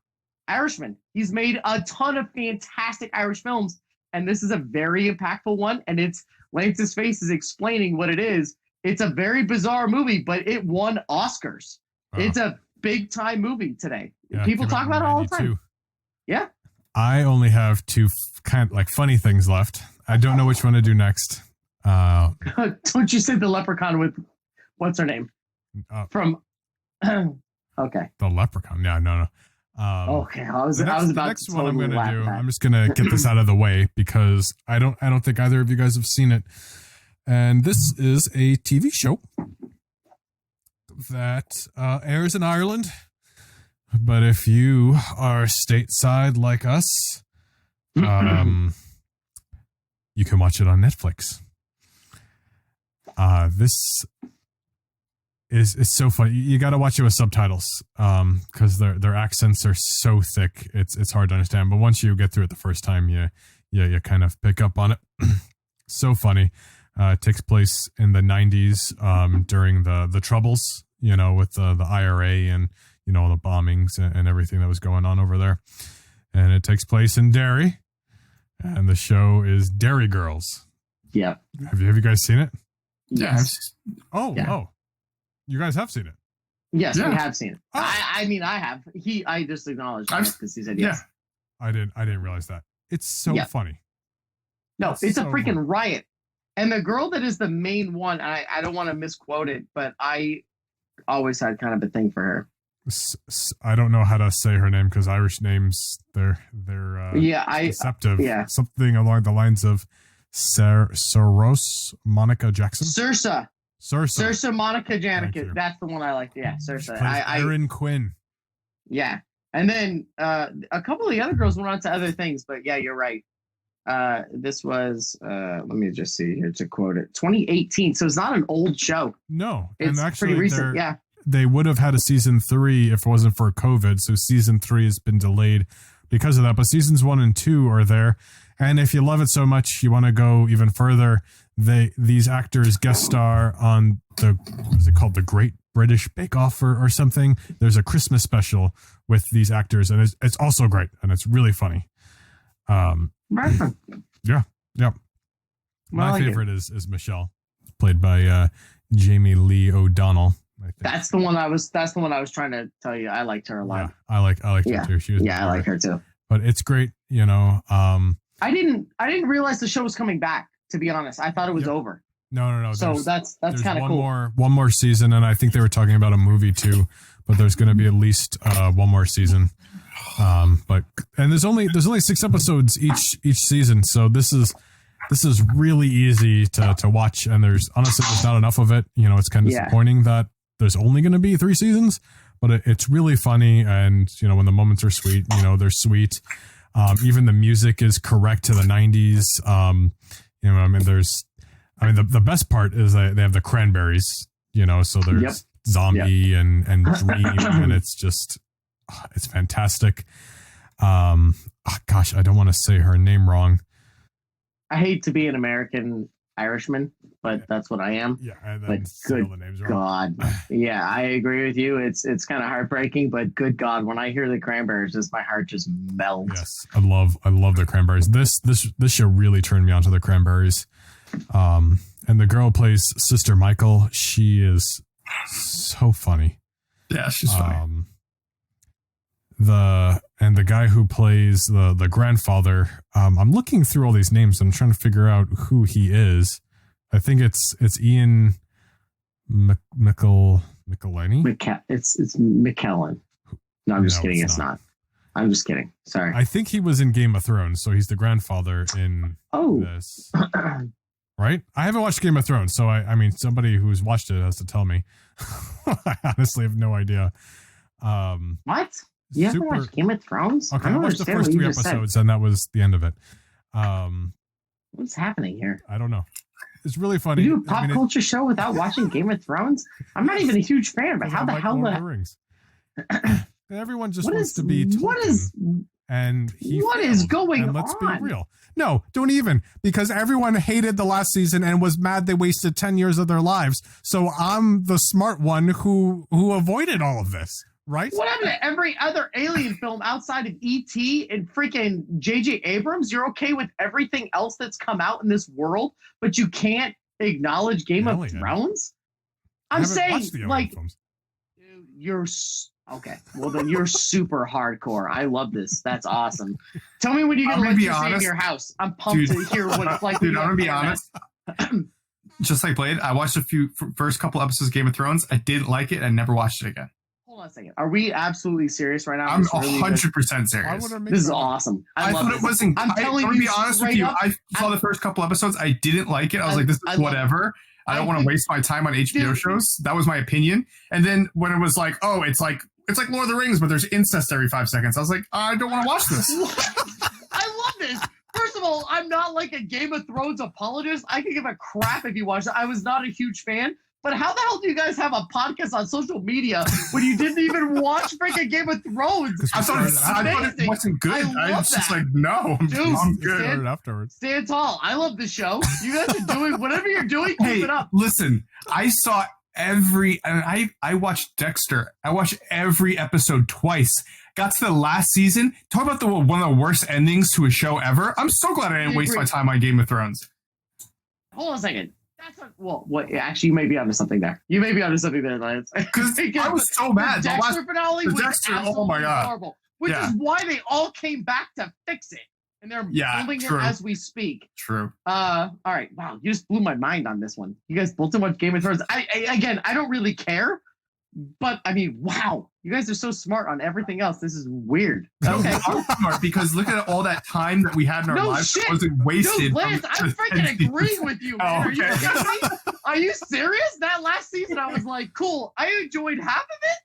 Irishman. He's made a ton of fantastic Irish films, and this is a very impactful one. And it's Lance's face is explaining what it is. It's a very bizarre movie, but it won Oscars. It's a big time movie today. Yeah, people talk about it all the time. Yeah. I only have 2 kind of like funny things left. I don't know which one to do next. Don't you say the leprechaun with what's her name? From okay. The leprechaun. Yeah, no. Okay, I was about the to next one I'm totally gonna do. laugh at. I'm just gonna get this out of the way because I don't think either of you guys have seen it. And this is a TV show that airs in Ireland. But if you are stateside like us, you can watch it on Netflix. This is so funny. You got to watch it with subtitles because their accents are so thick. It's hard to understand. But once you get through it the first time, you kind of pick up on it. So funny. It takes place in the 90s during the Troubles, with the IRA and the bombings and everything that was going on over there. And it takes place in Derry. And the show is Derry Girls. Yeah. Have you guys seen it? Yes. Oh. You guys have seen it? Yes, Yeah. we have seen it. Oh. I have. I just acknowledged it because he said yes. I didn't realize that. It's so funny. No, it's a so freaking funny. riot. And the girl that is the main one, I don't want to misquote it, but I always had kind of a thing for her. I don't know how to say her name because Irish names they're deceptive. Yeah. Something along the lines of Saoirse Monica Jackson. Saoirse Monica Thank you. Janica. That's the one I like. Yeah, She Saoirse. plays Erin Quinn. Yeah. And then a couple of the other girls went on to other things, but yeah, you're right. This was let me just see here to quote it. 2018. So it's not an old show. No, It's and actually pretty recent. Yeah. they would have had a season 3 if it wasn't for COVID. So season 3 has been delayed because of that. But seasons 1 and 2 are there. And if you love it so much, you want to go even further. These actors guest star on what is it called? The Great British Bake Off or something. There's a Christmas special with these actors, and it's also great and it's really funny. Yeah. My favorite is Michelle, played by Jamie Lee O'Donnell. I think. That's the one I was trying to tell you. I liked her a lot. Yeah, I like her too. She was I like her too. But it's great, I didn't realize the show was coming back, to be honest. I thought it was over. No. So that's kind of cool. One more season, and I think they were talking about a movie too, but there's going to be at least one more season. But there's only 6 episodes each season, so this is really easy to watch, and there's not enough of it. It's kind of disappointing that there's only going to be 3 seasons, but it's really funny, and when the moments are sweet, they're sweet. Even the music is correct to the 90s. The best part is they have the Cranberries, so there's Zombie and Dream, and it's fantastic. Gosh, I don't want to say her name wrong. I hate to be an American Irishman, but that's what I am. Yeah, and But then good the names wrong. God. Yeah, I agree with you. It's kind of heartbreaking, but good God, when I hear the Cranberries, my heart just melts. Yes, I love the Cranberries. This show really turned me on to the Cranberries. And the girl who plays Sister Michael, she is so funny. Yeah, she's funny. The guy who plays the grandfather, I'm looking through all these names. I'm trying to figure out who he is. I think it's Ian McElhinney. It's McKellen. No, I'm just kidding. It's not. I'm just kidding. Sorry. I think he was in Game of Thrones, so he's the grandfather in this. Right? I haven't watched Game of Thrones, so I mean, somebody who's watched it has to tell me. I honestly have no idea. What? You haven't watched Game of Thrones? Okay, I watched the first 3 episodes, and that was the end of it. What's happening here? I don't know. It's really funny. You do a pop culture show without watching Game of Thrones? I'm not even a huge fan, but how the hell Lord of the Rings. Everyone just wants to be Tolkien. What is going on? Let's be real. No, don't even, because everyone hated the last season and was mad they wasted 10 years of their lives. So I'm the smart one who avoided all of this, right? What happened to every other alien film outside of E.T. and freaking J.J. Abrams? You're okay with everything else that's come out in this world, but you can't acknowledge Game of Thrones? I'm saying, like, dude, you're... Okay, well then you're super hardcore. I love this. That's awesome. Tell me when you get electricity in your house. I'm pumped to hear what it's like. Dude, I'm gonna be honest. Just like Blade, I watched first couple episodes of Game of Thrones. I didn't like it. I never watched it again. Hold on a second. Are we absolutely serious right now? I'm 100% serious. This is awesome. I thought it wasn't. I'm telling you, to be honest with you, I saw the first couple episodes. I didn't like it. I was like, this is whatever. I don't want to waste my time on HBO shows. That was my opinion. And then when it was like, oh, it's like Lord of the Rings, but there's incest every 5 seconds. I was like, I don't want to watch this. I love this. First of all, I'm not like a Game of Thrones apologist. I can give a crap if you watch it. I was not a huge fan. But how the hell do you guys have a podcast on social media when you didn't even watch freaking Game of Thrones? I thought it wasn't good. I was just like, no, I'm good. Afterwards. Stand tall. I love the show. You guys are doing whatever you're doing. Keep it up. Listen, I saw I watched Dexter. I watched every episode twice. Got to the last season. Talk about one of the worst endings to a show ever. I'm so glad I didn't waste my time on Game of Thrones. Hold on a second. What? Actually, you may be onto something there. You may be onto something there, Lance. Because I was so mad. The Dexter finale was absolutely oh my God. horrible. Which is why they all came back to fix it. And they're building it as we speak. True. All right. Wow. You just blew my mind on this one. You guys both so much Game of Thrones. I don't really care. But I mean, wow. You guys are so smart on everything else. This is weird. Okay. I'm smart because look at all that time that we had in our lives that wasn't wasted. Dude, Lance, I'm freaking agreeing with you, man. Okay. Are you kidding me? Are you serious? That last season, I was like, cool. I enjoyed half of it.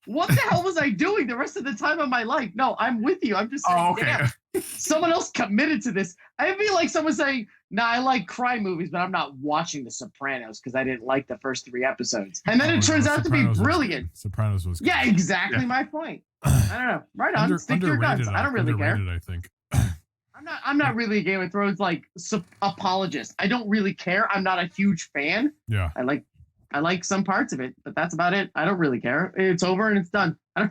What the hell was I doing the rest of the time of my life? No, I'm with you. I'm just saying, damn, someone else committed to this. I feel like someone saying, nah, I like crime movies, but I'm not watching The Sopranos because I didn't like the first 3 episodes. And then it turns out to be brilliant. Sopranos was good. Yeah, exactly my point. I don't know. Right on. Stick to your guns. I don't really care. I think. I'm not really a Game of Thrones apologist. I don't really care. I'm not a huge fan. Yeah. I like some parts of it, but that's about it. I don't really care. It's over and it's done. I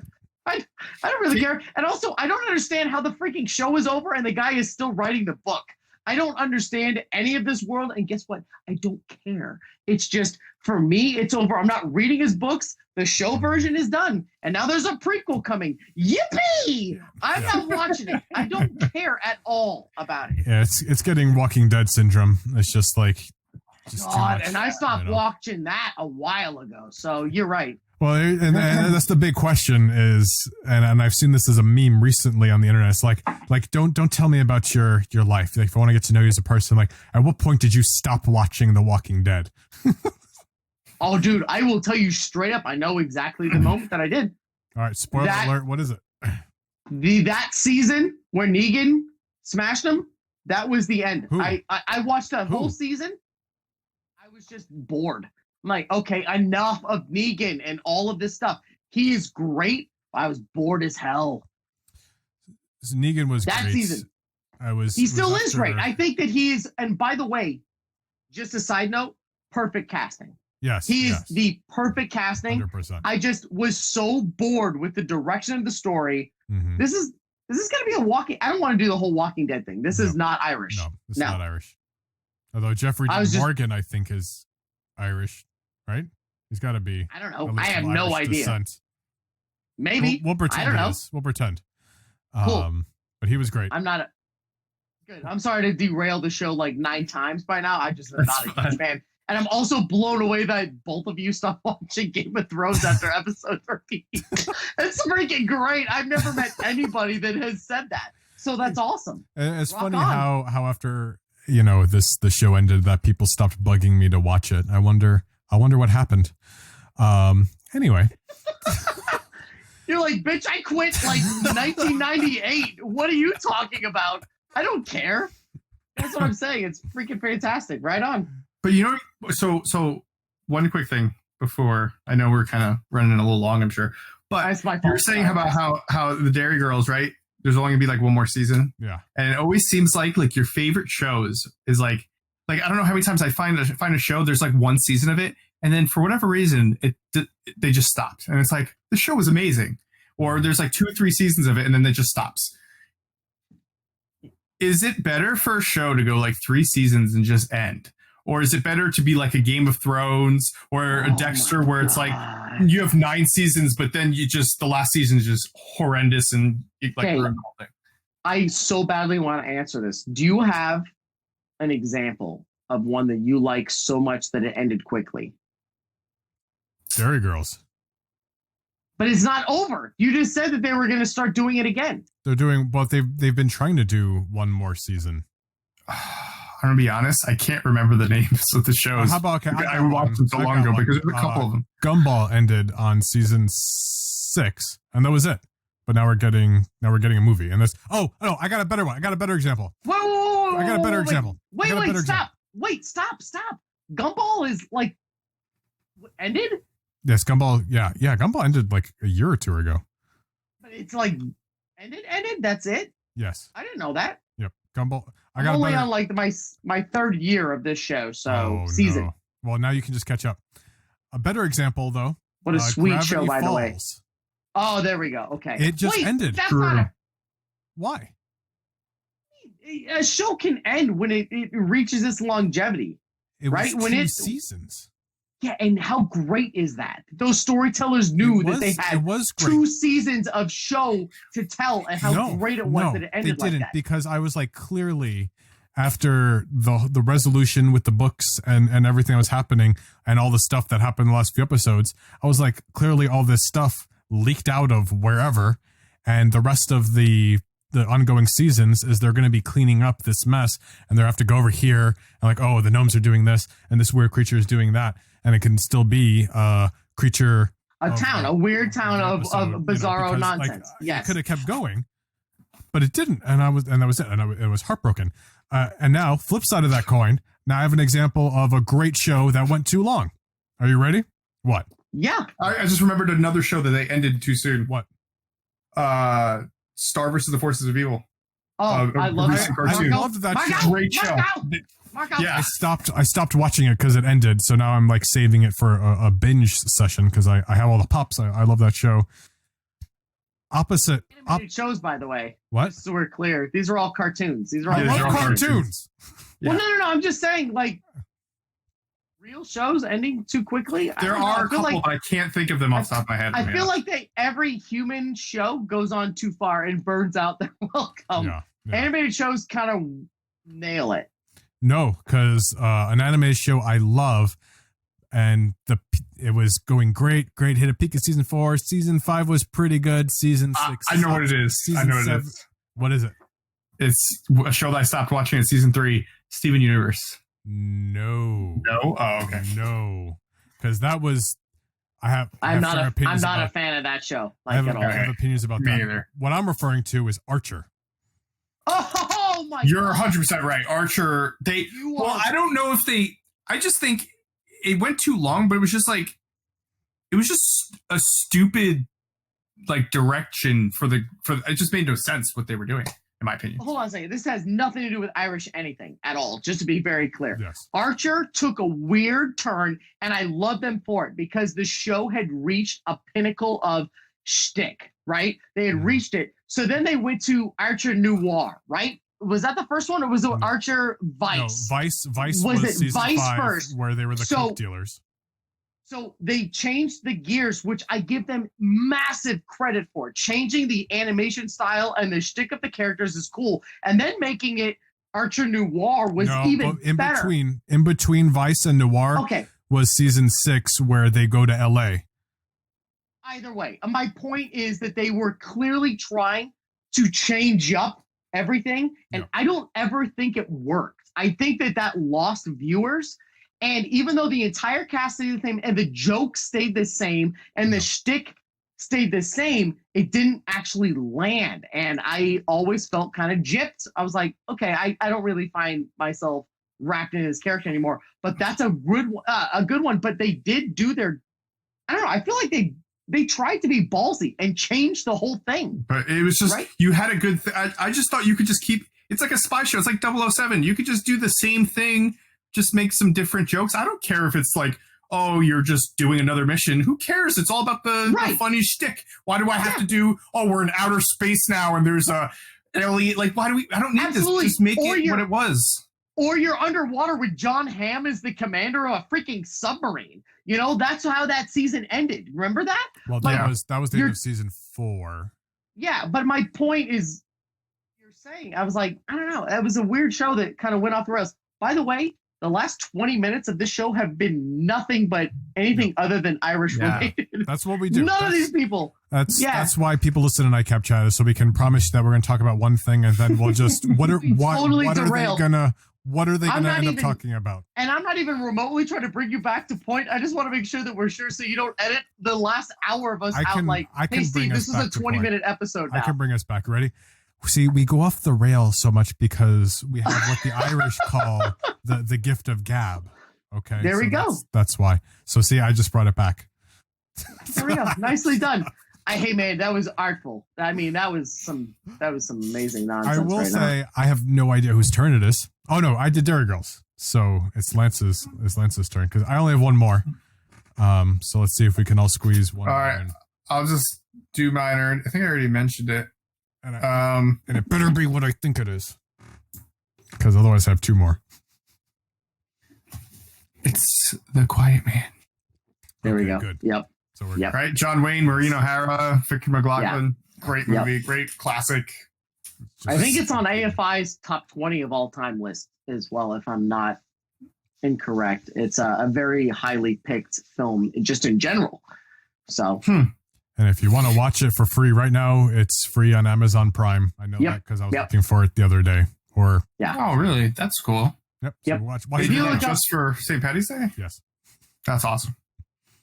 don't really care. And also, I don't understand how the freaking show is over and the guy is still writing the book. I don't understand any of this world. And guess what? I don't care. It's just, for me, it's over. I'm not reading his books. The show version is done. And now there's a prequel coming. Yippee! I'm not watching it. I don't care at all about it. Yeah, it's getting Walking Dead syndrome. It's just like... God, and I stopped watching that a while ago. So you're right. Well, and that's the big question is, and I've seen this as a meme recently on the internet. It's like don't tell me about your life. Like, if I want to get to know you as a person, like, at what point did you stop watching The Walking Dead? Oh, dude, I will tell you straight up. I know exactly the moment that I did. All right, spoiler alert. What is it? That season where Negan smashed him. That was the end. Who? I watched that whole season. I was just bored. I'm like, okay, enough of Negan and all of this stuff. He is great. I was bored as hell. Negan was that great. Season. He still is great. I think that he is. And by the way, just a side note, perfect casting. Yes, he is the perfect casting. 100%. I just was so bored with the direction of the story. Mm-hmm. This is going to be a Walking. I don't want to do the whole Walking Dead thing. This is not Irish. No, it's not Irish. Although Jeffrey Dean Morgan, I think, is Irish, right? He's got to be. I don't know. I have no Irish idea. Descent. Maybe. We'll pretend I don't know. We'll pretend. Cool. But he was great. I'm not. Good. I'm sorry to derail the show like 9 times by now. I just am not a huge fan. And I'm also blown away that both of you stopped watching Game of Thrones after episode 13. It's freaking great. I've never met anybody that has said that. So that's awesome. It's Rock funny on. how after the show ended that people stopped bugging me to watch it. I wonder what happened. Anyway. You're like, bitch, I quit like 1998. What are you talking about? I don't care. That's what I'm saying. It's freaking fantastic. Right on. But so one quick thing before, I know we're kind of running a little long, I'm sure. But That's my fault. you're saying about how the Dairy Girls, right? There's only gonna be like one more season. Yeah. And it always seems like your favorite shows is like I don't know how many times I find a show, there's like one season of it, and then for whatever reason they just stopped. And it's like, the show was amazing. Or there's like 2 or 3 seasons of it and then it just stops. Is it better for a show to go like 3 seasons and just end? Or is it better to be like a Game of Thrones or a Dexter where it's like you have 9 seasons, but then the last season is just horrendous and ruined the whole thing? I so badly want to answer this. Do you have an example of one that you like so much that it ended quickly? Dairy Girls. But it's not over. You just said that they were going to start doing it again. They're doing, well, they've been trying to do one more season. I'm gonna be honest, I can't remember the names of the shows. How about, I watched them so long ago because there's a couple of them. Gumball ended on season 6, and that was it. But now we're getting a movie, and this. Oh no, I got a better one. I got a better example. Whoa, I got a better example. Wait, stop. Wait, stop. Gumball is like ended. Yes, Gumball. Yeah, Gumball ended like a year or 2 ago. But it's like ended. That's it. Yes. I didn't know that. Yep, Gumball. I'm only on like my 3rd year of this show, so season. No. Well, now you can just catch up. A better example, though. What a sweet Gravity show, by the way. Falls. Oh, there we go. Okay. It just ended. That's not Why? A show can end when it reaches its longevity. It right? was When 2 seasons. Yeah, and how great is that? Those storytellers knew that they had 2 seasons of show to tell, and how great it was that it ended they didn't, like that. Because I was like, clearly, after the resolution with the books and everything that was happening, and all the stuff that happened in the last few episodes, I was like, clearly all this stuff leaked out of wherever, and the rest of the ongoing seasons is they're going to be cleaning up this mess, and they have to go over here and like, oh, the gnomes are doing this, and this weird creature is doing that. And it can still be a creature. A weird town of bizarro nonsense. Yes. It could have kept going, but it didn't. And that was it. And it was heartbroken. And now, flip side of that coin, now I have an example of a great show that went too long. Are you ready? What? Yeah. I just remembered another show that they ended too soon. What? Star versus the Forces of Evil. Oh, I love it. I loved that show. Great show. Yeah, I stopped watching it because it ended. So now I'm like saving it for a binge session because I have all the pops. I love that show. Opposite shows, by the way. What? Just so we're clear, these are all cartoons. These are all cartoons. Well, no. I'm just saying, like, real shows ending too quickly. There are a couple, but I can't think of them off the top of my head. I feel like every human show goes on too far and burns out their welcome. Yeah. Animated shows kind of nail it. No, because an anime show I love, and it was going great, hit a peak at season 4. Season 5 was pretty good. Season 6. I know what it is. It is. What is it? It's a show that I stopped watching at season 3, Steven Universe. No. No? Oh, okay. No. Because that was... I'm not a fan of that show. I have opinions about that. Either. What I'm referring to is Archer. Oh my! You're 100% right. Archer. I don't know if I just think it went too long, but it was just a stupid direction for it just made no sense what they were doing, in my opinion. Hold on a second. This has nothing to do with Irish anything at all. Just to be very clear. Yes. Archer took a weird turn, and I love them for it because the show had reached a pinnacle of shtick. Right? They had reached it. So then they went to Archer Noir. Right? Was that the first one, or was it Archer Vice? No, Vice was season Vice 5, first, where they were the coke dealers. So they changed the gears, which I give them massive credit for. Changing the animation style and the shtick of the characters is cool, and then making it Archer Noir was even better. In between Vice and Noir was season 6 where they go to LA. Either way, my point is that they were clearly trying to change up everything, and I don't ever think it worked. I think that lost viewers, and even though the entire cast stayed the same and the jokes stayed the same and the shtick stayed the same, it didn't actually land, and I always felt kind of gypped. I was like, okay, I don't really find myself wrapped in his character anymore, but that's a good one. But they did do their, I don't know, I feel like they tried to be ballsy and change the whole thing. But it was just, you had a good I just thought you could just keep, it's like a spy show. It's like 007. You could just do the same thing, just make some different jokes. I don't care if it's like, oh, you're just doing another mission. Who cares? It's all about the funny shtick. Why do I have to do, oh, we're in outer space now and there's an alien. Like, why do we, I don't need this. Just make it what it was. Or you're underwater with John Hamm as the commander of a freaking submarine. You know, that's how that season ended. Remember that? Well, that was the end of season 4. Yeah, but my point is, you're saying, I was like, I don't know. It was a weird show that kind of went off the rails. By the way, the last 20 minutes of this show have been nothing but anything other than Irish related. That's what we do. None of these people. That's why people listen to Nightcap Chat, so we can promise that we're going to talk about one thing and then we'll just what are they gonna end up talking about? And I'm not even remotely trying to bring you back to point. I just want to make sure that we're sure so you don't edit the last hour of us out like, hey Steve, this is a 20-minute episode now. I can bring us back. Ready? See, we go off the rail so much because we have what the Irish call the gift of gab. Okay. There we go. That's why. So see, I just brought it back. There we go. Nicely done. Hey man, that was artful. I mean, that was some amazing nonsense. I will say I have no idea whose turn it is. Oh no, I did Dairy Girls. So it's Lance's turn because I only have one more. So let's see if we can all squeeze one. All right. I'll just do mine. I think I already mentioned it. And it better be what I think it is. Because otherwise I have 2 more. It's The Quiet Man. There we go. Good. Yep. So we're right. John Wayne, Maureen O'Hara, Victor McLaughlin. Great movie. Great classic. I think it's on AFI's top 20 of all time list as well, if I'm not incorrect. It's a very highly picked film just in general. So. And if you want to watch it for free right now, it's free on Amazon Prime. I know that because I was looking for it the other day. Oh, really? That's cool. Yep. Yep. So watch if you look just for St. Patty's Day? Yes. That's awesome.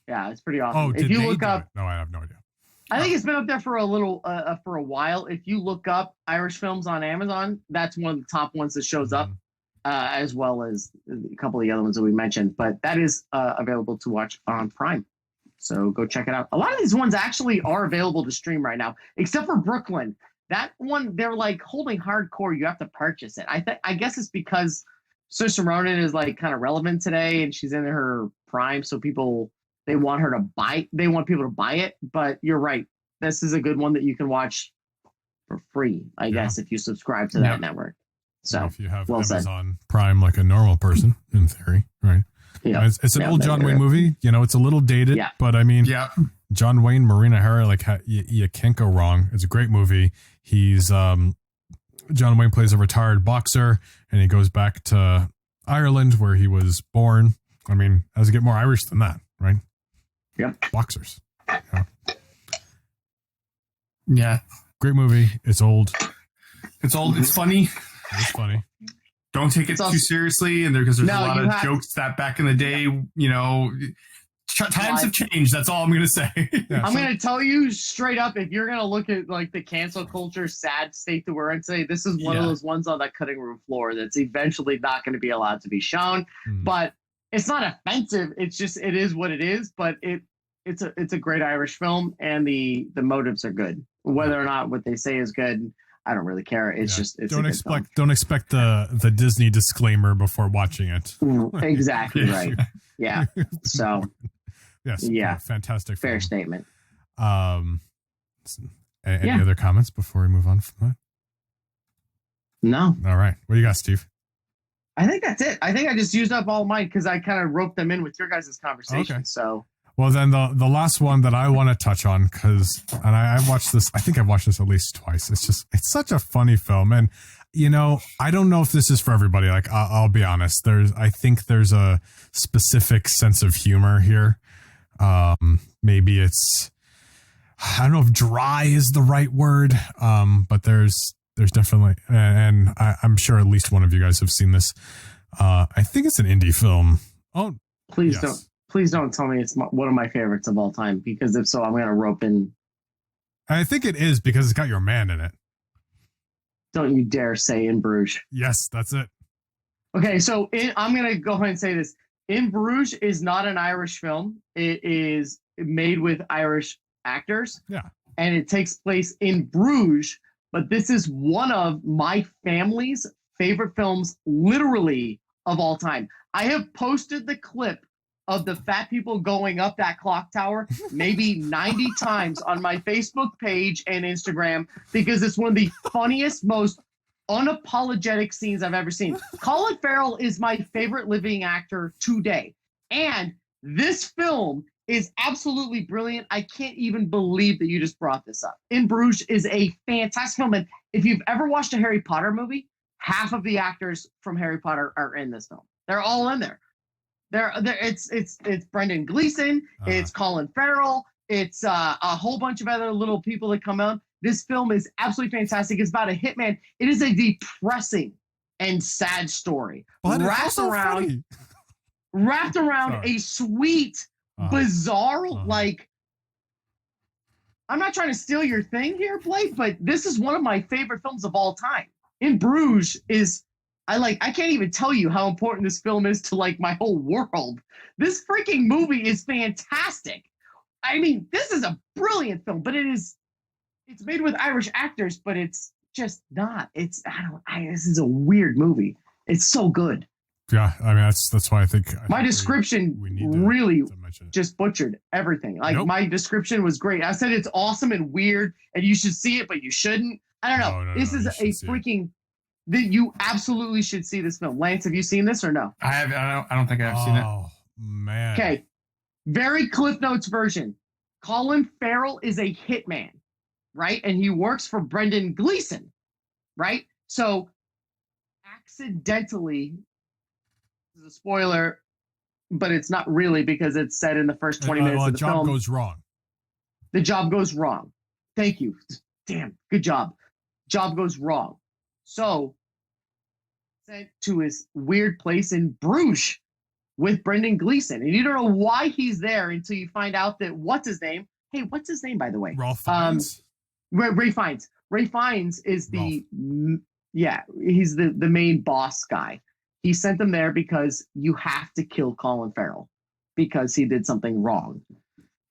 Yeah, it's pretty awesome. Oh, if you look up, no, I have no idea. I think it's been up there for for a while. If you look up Irish films on Amazon, that's one of the top ones that shows up, as well as a couple of the other ones that we mentioned. But that is available to watch on Prime. So go check it out. A lot of these ones actually are available to stream right now, except for Brooklyn. That one, they're like holding hardcore. You have to purchase it. I guess it's because Saoirse Ronan is like kind of relevant today, and she's in her prime, so they want her to buy. They want people to buy it. But you're right. This is a good one that you can watch for free, I guess, if you subscribe to that network. So if you have Amazon Prime like a normal person, in theory, right? Yeah, it's an old John Wayne movie. You know, it's a little dated, but I mean, John Wayne, Maureen O'Hara, like you can't go wrong. It's a great movie. He's John Wayne plays a retired boxer, and he goes back to Ireland where he was born. I mean, does it get more Irish than that, right? Yep. Boxers. Yeah. Great movie. It's old. It's old. It's funny. It's funny. Don't take it too seriously, and because there's a lot of jokes that back in the day, you know, times have changed. That's all I'm going to say. I'm going to tell you straight up, if you're going to look at like the cancel culture sad state that we're in today, this is one of those ones on that cutting room floor that's eventually not going to be allowed to be shown. But it's not offensive. It's just, it is what it is. But it's a great Irish film, and the motives are good. Whether or not what they say is good, I don't really care. It's just don't expect the Disney disclaimer before watching it. Exactly right. Yeah. So yes. Yeah. Fantastic. Fair statement. Any other comments before we move on from that? No. All right. What do you got, Steve? I think that's it. I think I just used up all mine because I kind of roped them in with your guys' conversation. Okay. So. Well, then the last one that I want to touch on, because I've watched this, I think I've watched this at least twice. It's such a funny film. And I don't know if this is for everybody. Like, I'll be honest. I think there's a specific sense of humor here. Maybe it's, I don't know if dry is the right word. But there's definitely, and I'm sure at least one of you guys have seen this. I think it's an indie film. Oh, please don't tell me it's one of my favorites of all time, because if so, I'm going to rope in. I think it is because it's got your man in it. Don't you dare say In Bruges. Yes, that's it. Okay, so I'm going to go ahead and say this. In Bruges is not an Irish film. It is made with Irish actors. Yeah. And it takes place in Bruges, but this is one of my family's favorite films, literally, of all time. I have posted the clip of the fat people going up that clock tower maybe 90 times on my Facebook page and Instagram, because it's one of the funniest, most unapologetic scenes I've ever seen. Colin Farrell is my favorite living actor today. And this film is absolutely brilliant. I can't even believe that you just brought this up. In Bruges is a fantastic film. And if you've ever watched a Harry Potter movie, half of the actors from Harry Potter are in this film. They're all in there. It's Brendan Gleeson, it's Colin Farrell, it's a whole bunch of other little people that come out. This film is absolutely fantastic. It's about a hitman. It is a depressing and sad story, but wrapped around a sweet, bizarre, like. I'm not trying to steal your thing here, Blake, but this is one of my favorite films of all time. In Bruges is. I can't even tell you how important this film is to like my whole world. This freaking movie is fantastic. I mean, this is a brilliant film, but it's made with Irish actors, but it's just not. This is a weird movie. It's so good. Yeah, I mean that's why I think my description we need really to just butchered everything. Like Nope. My description was great. I said it's awesome and weird, and you should see it, but you shouldn't. I don't know. No, This is a freaking. That you absolutely should see this film. Lance, have you seen this or no? I have. I don't think I've seen it. Oh man. Okay. Very Cliff Notes version. Colin Farrell is a hitman, right? And he works for Brendan Gleeson, right? So accidentally, this is a spoiler, but it's not really because it's said in the first 20 minutes of the film. The job goes wrong. The job goes wrong. Thank you. Damn, good job. Job goes wrong. So, sent to his weird place in Bruges with Brendan Gleeson. And you don't know why he's there until you find out that, what's his name? Hey, what's his name, by the way? Ralph Fiennes. Ray Fiennes. Ray Fiennes is he's the main boss guy. He sent them there because you have to kill Colin Farrell because he did something wrong.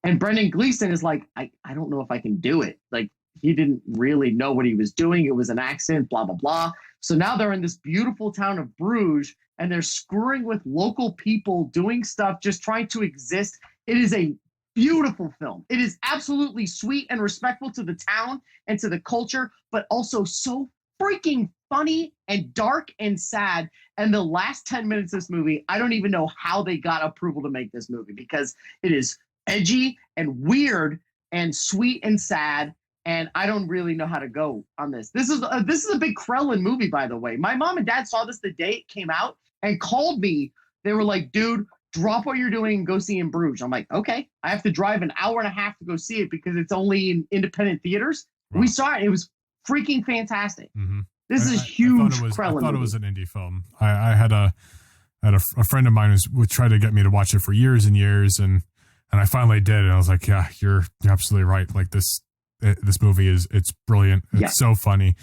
And Brendan Gleeson is like, I don't know if I can do it. Like, he didn't really know what he was doing. It was an accident, blah, blah, blah. So now they're in this beautiful town of Bruges, and they're screwing with local people, doing stuff, just trying to exist. It is a beautiful film. It is absolutely sweet and respectful to the town and to the culture, but also so freaking funny and dark and sad. And the last 10 minutes of this movie, I don't even know how they got approval to make this movie, because it is edgy and weird and sweet and sad. And I don't really know how to go on this. This is a big Krellin movie, by the way. My mom and dad saw this the day it came out and called me. They were like, dude, drop what you're doing and go see In Bruges. I'm like, okay. I have to drive an hour and a half to go see it because it's only in independent theaters. Wow. We saw it. It was freaking fantastic. Mm-hmm. This is huge Krellin I thought it was an indie film. I had a friend of mine who would try to get me to watch it for years and years. And I finally did. And I was like, yeah, you're absolutely right. Like this movie it's brilliant. It's so funny.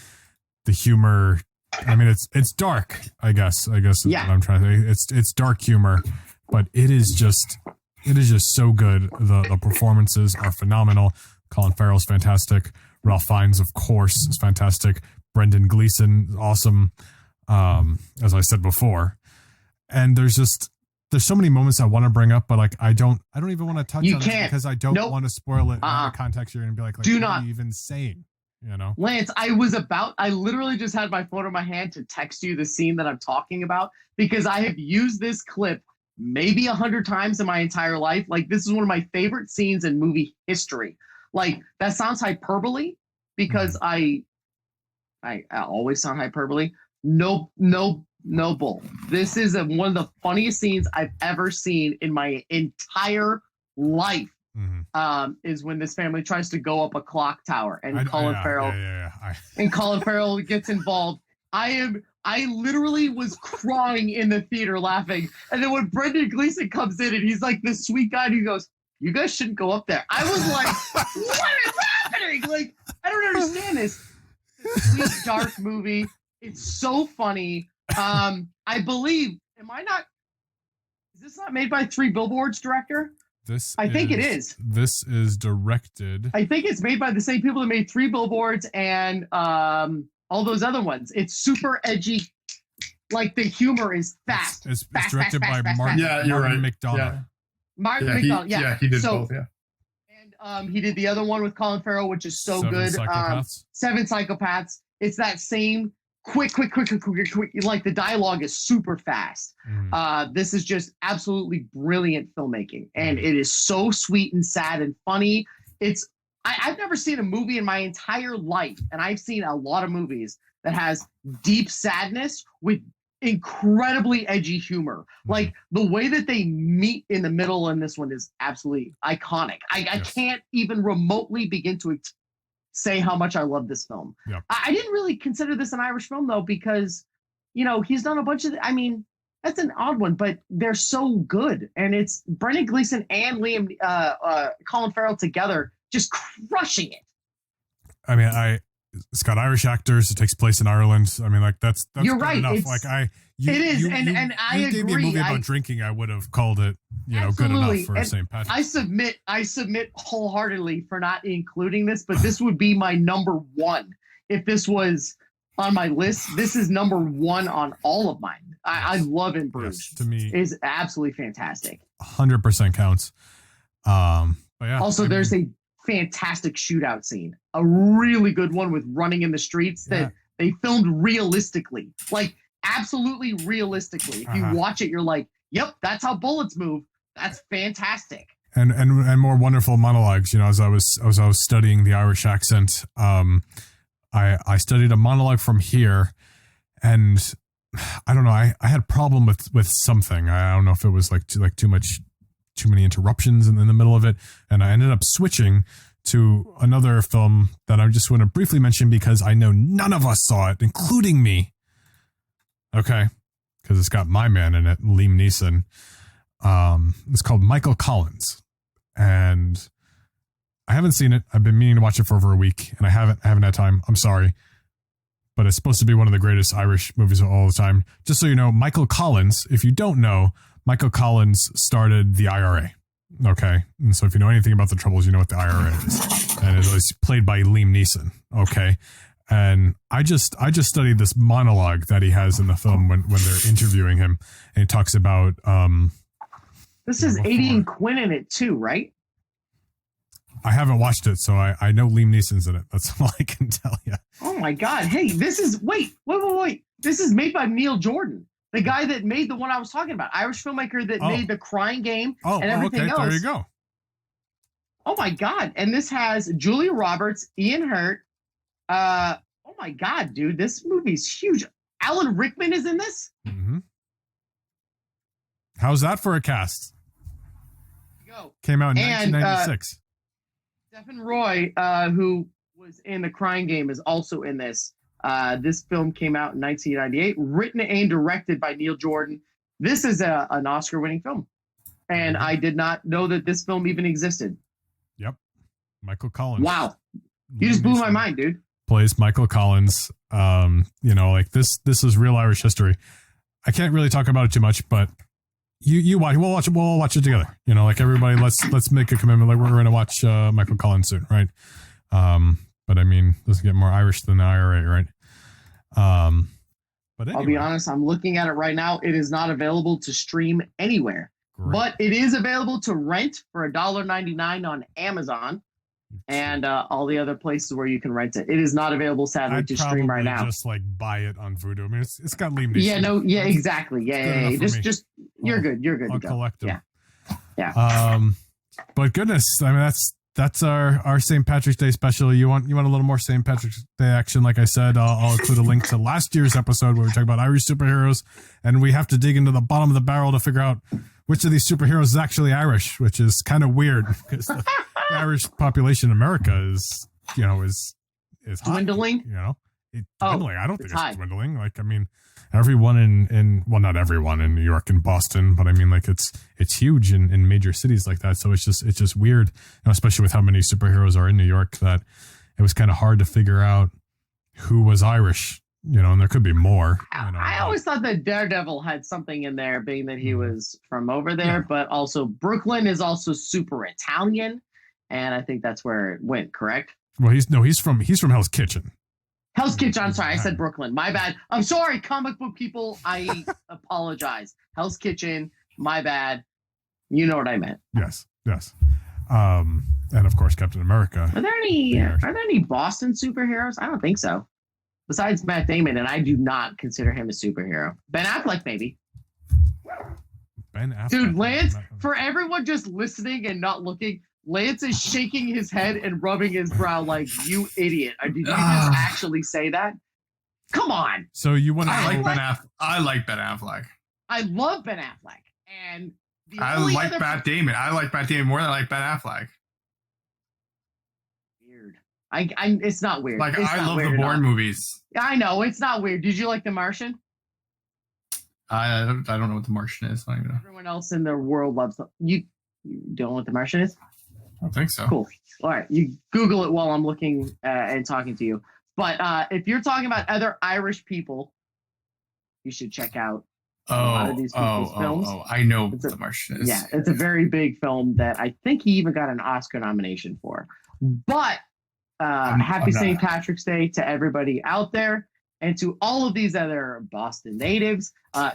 The humor, I mean, it's dark, I guess is what I'm trying to say. It's dark humor, but it is just so good. The performances are phenomenal. Colin Farrell's fantastic. Ralph Fiennes, of course, is fantastic. Brendan Gleeson, awesome. As I said before. And there's so many moments I want to bring up, but like I don't even want to touch on it because I don't want to spoil it. In the context, you're gonna be like what are you even saying? You know, Lance, I literally just had my phone in my hand to text you the scene that I'm talking about, because I have used this clip maybe 100 times in my entire life. Like, this is one of my favorite scenes in movie history. Like, that sounds hyperbole because I I always sound hyperbole. No, no, no bull. This is one of the funniest scenes I've ever seen in my entire life. Is when this family tries to go up a clock tower and Colin Farrell and Colin Farrell gets involved. I literally was crying in the theater laughing. And then when Brendan Gleeson comes in and he's like this sweet guy, and he goes, "You guys shouldn't go up there." I was like, what is happening? Like, I don't understand this. It's a sweet, dark movie. It's so funny. I believe, is this not made by Three Billboards director? I think it is. This is directed. I think it's made by the same people that made Three Billboards and all those other ones. It's super edgy. Like the humor is fast. It's directed by Martin McDonagh. Yeah. Martin McDonagh. Yeah, he did both. Yeah. And he did the other one with Colin Farrell, which is so good. Seven Psychopaths. It's that same quick. Like the dialogue is super fast. This is just absolutely brilliant filmmaking, and it is so sweet and sad and funny. I've never seen a movie in my entire life, and I've seen a lot of movies that has deep sadness with incredibly edgy humor. Like the way that they meet in the middle in this one is absolutely iconic. I can't even remotely begin to say how much I love this film. Yep. I didn't really consider this an Irish film though, because he's done a bunch of, that's an odd one, but they're so good. And it's Brendan Gleeson and Colin Farrell together just crushing it. It's got Irish actors. It takes place in Ireland. That's you're right. enough. It is, and I agree. You gave me a movie about drinking, I would have called it, good enough for St. Patrick's. I submit wholeheartedly for not including this, but this would be my number one if this was on my list. This is number one on all of mine. I love In Bruges. Yes, to me, is absolutely fantastic. 100% counts. But yeah. Also, there's a fantastic shootout scene, a really good one with running in the streets that they filmed realistically, like absolutely realistically. If you watch it, you're like, "Yep, that's how bullets move." That's fantastic. And more wonderful monologues. As I was studying the Irish accent, I studied a monologue from here, and I don't know. I had a problem with something. I don't know if it was too many interruptions in the middle of it, and I ended up switching to another film that I just want to briefly mention because I know none of us saw it, including me. Okay, because it's got my man in it, Liam Neeson. It's called Michael Collins, and I haven't seen it. I've been meaning to watch it for over a week, and I haven't had time. I'm sorry, but it's supposed to be one of the greatest Irish movies of all the time. Just so you know, Michael Collins, if you don't know, Michael Collins started the IRA. Okay. And so if you know anything about the Troubles, you know what the IRA is. And it was played by Liam Neeson. Okay. And I just studied this monologue that he has in the film when they're interviewing him. And he talks about this is Aidan Quinn in it too, right? I haven't watched it, so I know Liam Neeson's in it. That's all I can tell you. Oh my God. Hey, this is wait. This is made by Neil Jordan. The guy that made the one I was talking about, Irish filmmaker that made The Crying Game and everything else. There you go. Oh my God. And this has Julia Roberts, Ian Hurt. Oh my God, dude. This movie's huge. Alan Rickman is in this? Mm-hmm. How's that for a cast? Go. Came out in 1996. Stephen Roy, who was in The Crying Game, is also in this. This film came out in 1998, written and directed by Neil Jordan. This is an Oscar-winning film, and I did not know that this film even existed. Yep, Michael Collins. Wow, you just blew my mind, dude. Plays Michael Collins. This is real Irish history. I can't really talk about it too much, but you watch. We'll watch it. We'll watch it together. Everybody. Let's make a commitment. Like we're going to watch Michael Collins soon, right? But doesn't get more Irish than the IRA, right? But anyway. I'll be honest, I'm looking at it right now. It is not available to stream anywhere, but it is available to rent for $1.99 on Amazon and all the other places where you can rent it. It is not available, sadly, to stream right now. Just buy it on Vudu. It's got Liam Neeson. Yeah, exactly. Yeah. Just you're good. You're good. I'll collect them. Yeah. But goodness, that's our St. Patrick's Day special. You want a little more St. Patrick's Day action? Like I said, I'll include a link to last year's episode where we talk about Irish superheroes, and we have to dig into the bottom of the barrel to figure out which of these superheroes is actually Irish, which is kind of weird because the Irish population in America is high, dwindling. Dwindling. I don't think high. it's dwindling. Like, I mean, everyone in well, not everyone in New York and Boston, but I mean, like, it's huge in major cities like that. So it's just weird, especially with how many superheroes are in New York, that it was kind of hard to figure out who was Irish, and there could be more. I always thought that Daredevil had something in there, being that he was from over there, but also Brooklyn is also super Italian, and I think that's where it went. Correct? Well, he's from Hell's Kitchen. Hell's Kitchen. I'm sorry, I said Brooklyn. My bad. I'm sorry, comic book people. I apologize. Hell's Kitchen. My bad. You know what I meant. Yes. And of course, Captain America. Are there any Boston superheroes? I don't think so. Besides Matt Damon, and I do not consider him a superhero. Ben Affleck, maybe. Ben Affleck. Dude, Lance, for everyone just listening and not looking, Lance is shaking his head and rubbing his brow like, you idiot. Did you just actually say that? Come on. So you want to I like Ben Affleck. I love Ben Affleck. And I like Matt Damon. I like Matt Damon more than I like Ben Affleck. Weird. It's not weird. Like, I love the Bourne movies. I know, it's not weird. Did you like The Martian? I don't know what The Martian is. I don't even know. Everyone else in the world loves them. You don't know what The Martian is? I don't think so. Cool. All right. You Google it while I'm looking and talking to you. But if you're talking about other Irish people, you should check out a lot of these people's films. I know what The Martian is. Yeah, it's a very big film that I think he even got an Oscar nomination for. But happy St. Patrick's Day to everybody out there, and to all of these other Boston natives,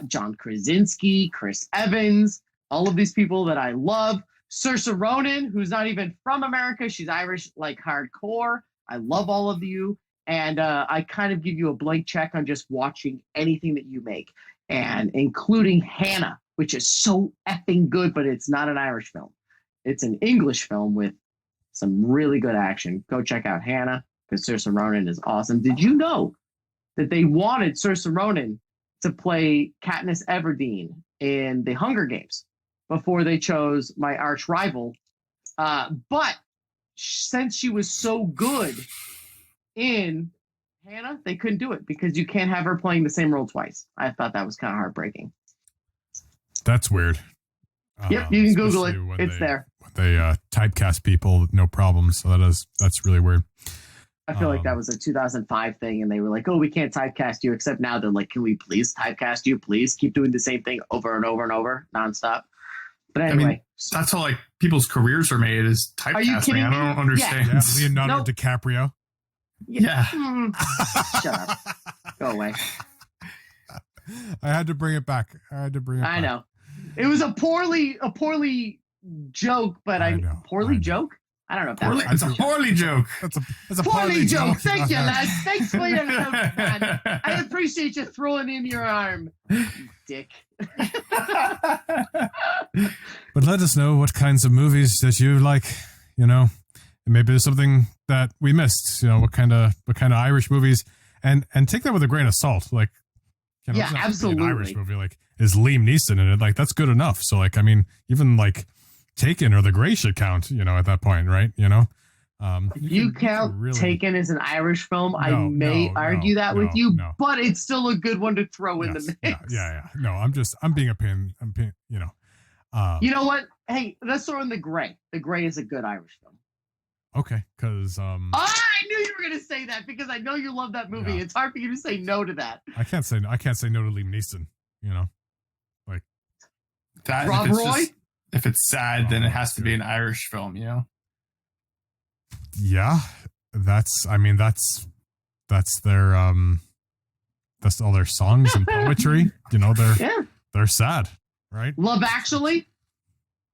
John Krasinski, Chris Evans, all of these people that I love. Saoirse Ronan, who's not even from America. She's Irish, like hardcore. I love all of you. And I kind of give you a blank check on just watching anything that you make, and including Hannah, which is so effing good, but it's not an Irish film. It's an English film with some really good action. Go check out Hannah, because Saoirse Ronan is awesome. Did you know that they wanted Saoirse Ronan to play Katniss Everdeen in the Hunger Games before they chose my arch rival? But since she was so good in Hannah, they couldn't do it, because you can't have her playing the same role twice. I thought that was kind of heartbreaking. That's weird. Yep, you can Google it. It's there. They typecast people, no problem. So that's really weird. I feel like that was a 2005 thing, and they were like, "Oh, we can't typecast you." Except now they're like, "Can we please typecast you? Please keep doing the same thing over and over and over, nonstop." But anyway, I mean, that's how like people's careers are made, is typecasting. Are you kidding me? I don't understand. Yeah, Leonardo DiCaprio. Yeah. Shut up. Go away. I had to bring it back. I know. It was a poorly joke, but poorly joke? I don't know if that's a poorly joke. That's a poorly joke. Thank you, lads. Thanks for your help, man. I appreciate you throwing in your arm, you dick. But let us know what kinds of movies that you like, maybe there's something that we missed, what kind of Irish movies, and take that with a grain of salt. Like, yeah, absolutely. An Irish movie, like, is Liam Neeson in it? Like, that's good enough. So, like, I mean, even like Taken or The Grey should count, at that point, right? You count really... Taken as an Irish film, I may argue that with you, but it's still a good one to throw in the mix. Yeah. No, I'm being a pain. You know what? Hey, let's throw in The Grey. The Grey is a good Irish film. Okay, because I knew you were gonna say that, because I know you love that movie. Yeah. It's hard for you to say no to that. I can't say no to Liam Neeson. Like that. Rob Roy. If it's sad, then it has to be an Irish film. Yeah, that's their that's all their songs and poetry. They're sad, right? Love Actually.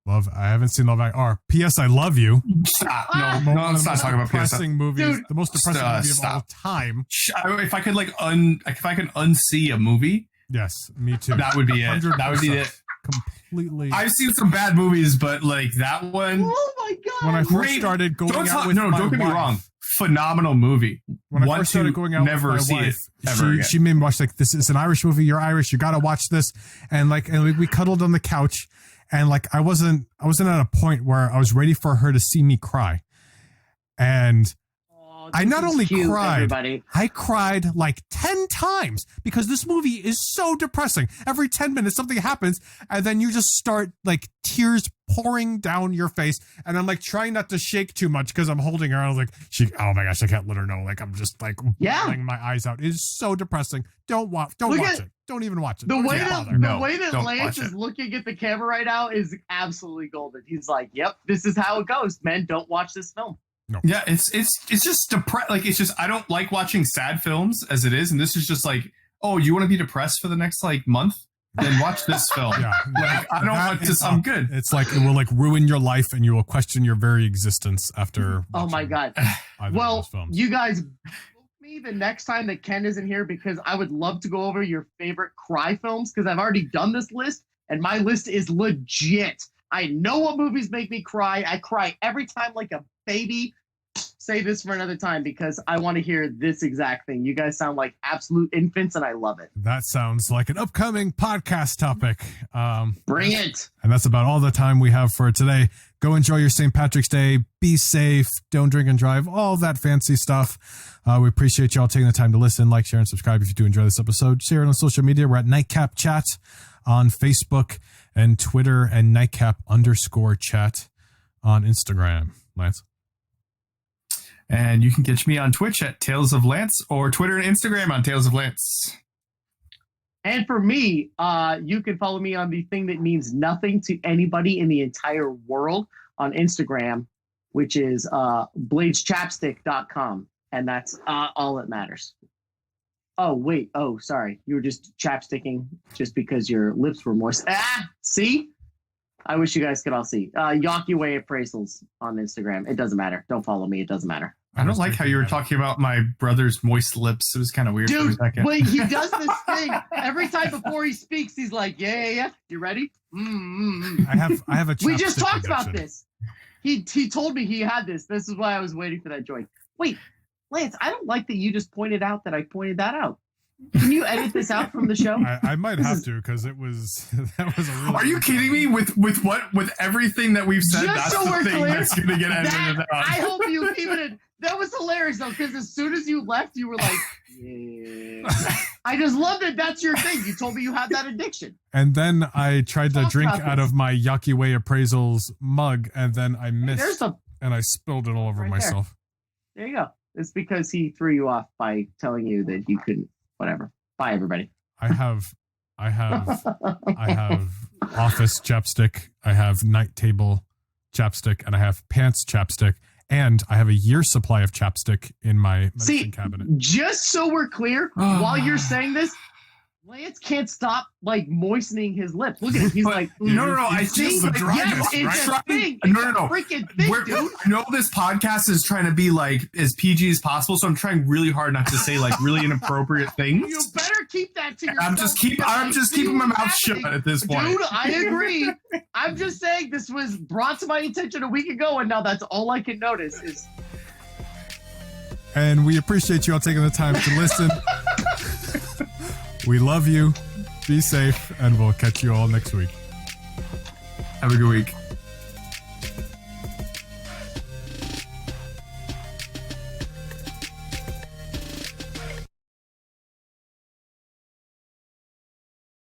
I haven't seen Love Actually. Or P.S. I Love You. Stop. No, let's not talk about P.S. movies. Dude, the most depressing movie of all time. If I could if I can unsee a movie. Yes, me too. That would be it. That would be it. completely. I've seen some bad movies, but like that one. Oh my god! When I first started going out with my don't get me wife- wrong. Phenomenal movie. When I Want first started to going out never with see my it wife, ever again. she made me watch like this is an Irish movie. You're Irish. You got to watch this. And we cuddled on the couch, and like I wasn't at a point where I was ready for her to see me cry. And Oh, I this not is only cute, cried, everybody. I cried like 10 times because this movie is so depressing. Every 10 minutes something happens and then you just start like tears pouring down your face. And I'm like trying not to shake too much because I'm holding her. I was like, oh my gosh, I can't let her know. Like I'm just like bawling my eyes out. It is so depressing. Don't watch it. Don't even watch it. The Don't way even that bother. No, the way that don't Lance watch is it. looking at the camera right now is absolutely golden. He's like, "Yep, this is how it goes, men. Don't watch this film." Yeah, it's just like it's just I don't like watching sad films as it is, and this is just like, oh, you want to be depressed for the next like month? Then watch this film. Yeah, Like I don't that want to is sound good. It's like it will like ruin your life and you will question your very existence after. Oh my watching god! either of Well, those films. you guys book me the next time that Ken isn't here because I would love to go over your favorite cry films because I've already done this list and my list is legit. I know what movies make me cry. I cry every time like a baby. Save this for another time because I want to hear this exact thing. You guys sound like absolute infants and I love it. That sounds like an upcoming podcast topic. Bring it. And that's about all the time we have for today. Go enjoy your St. Patrick's Day. Be safe. Don't drink and drive. All that fancy stuff. We appreciate y'all taking the time to listen, like, share, and subscribe if you do enjoy this episode. Share it on social media. We're at Nightcap Chat on Facebook and Twitter and Nightcap_chat on Instagram. Lance? And you can catch me on Twitch at Tales of Lance or Twitter and Instagram on Tales of Lance. And for me, you can follow me on the thing that means nothing to anybody in the entire world on Instagram, which is bladeschapstick.com. And that's all that matters. Oh, wait. Oh, sorry. You were just chapsticking just because your lips were moist. See? I wish you guys could all see. Yonky Way Appraisals on Instagram. It doesn't matter. Don't follow me. It doesn't matter. I don't like how you were talking about my brother's moist lips. It was kind of weird for a Dude, second. but he does this thing every time before he speaks. He's like, yeah. You ready? I have a We just chapstick talked about addiction. this. He told me he had this. This is why I was waiting for that joint. Wait, Lance, I don't like that you just pointed out that I pointed that out. Can you edit this out from the show? I might have to because it was that was a really. Are you kidding me? With everything that we've said, Just that's so the we're thing clear, that's going to get edited That, out. I hope you keep it in. That was hilarious though, because as soon as you left, you were like, yeah. I just love that that's your thing. You told me you had that addiction. And then I tried to Talk drink about out this. of my Yucky Way Appraisals mug, and then I There's missed, a and I spilled it all over Right there. myself. there you go. It's because he threw you off by telling you that you couldn't. Whatever. Bye, everybody. I have office chapstick, I have night table chapstick, and I have pants chapstick, and I have a year supply of chapstick in my medicine See, cabinet. just so we're clear, while you're saying this, Lance can't stop like moistening his lips. Look at him. He's But like, no, I see? just the Like, dryness, yes, it's right? a thing. No, It's no, no. a freaking thing, dude. I know this podcast is trying to be like as PG as possible, so I'm trying really hard not to say like really inappropriate things. You better keep that to yourself. I'm just keeping my mouth shut at this point. Dude, I agree. I'm just saying this was brought to my attention a week ago, and now that's all I can notice is. And we appreciate you all taking the time to listen. We love you. Be safe, and we'll catch you all next week. Have a good week.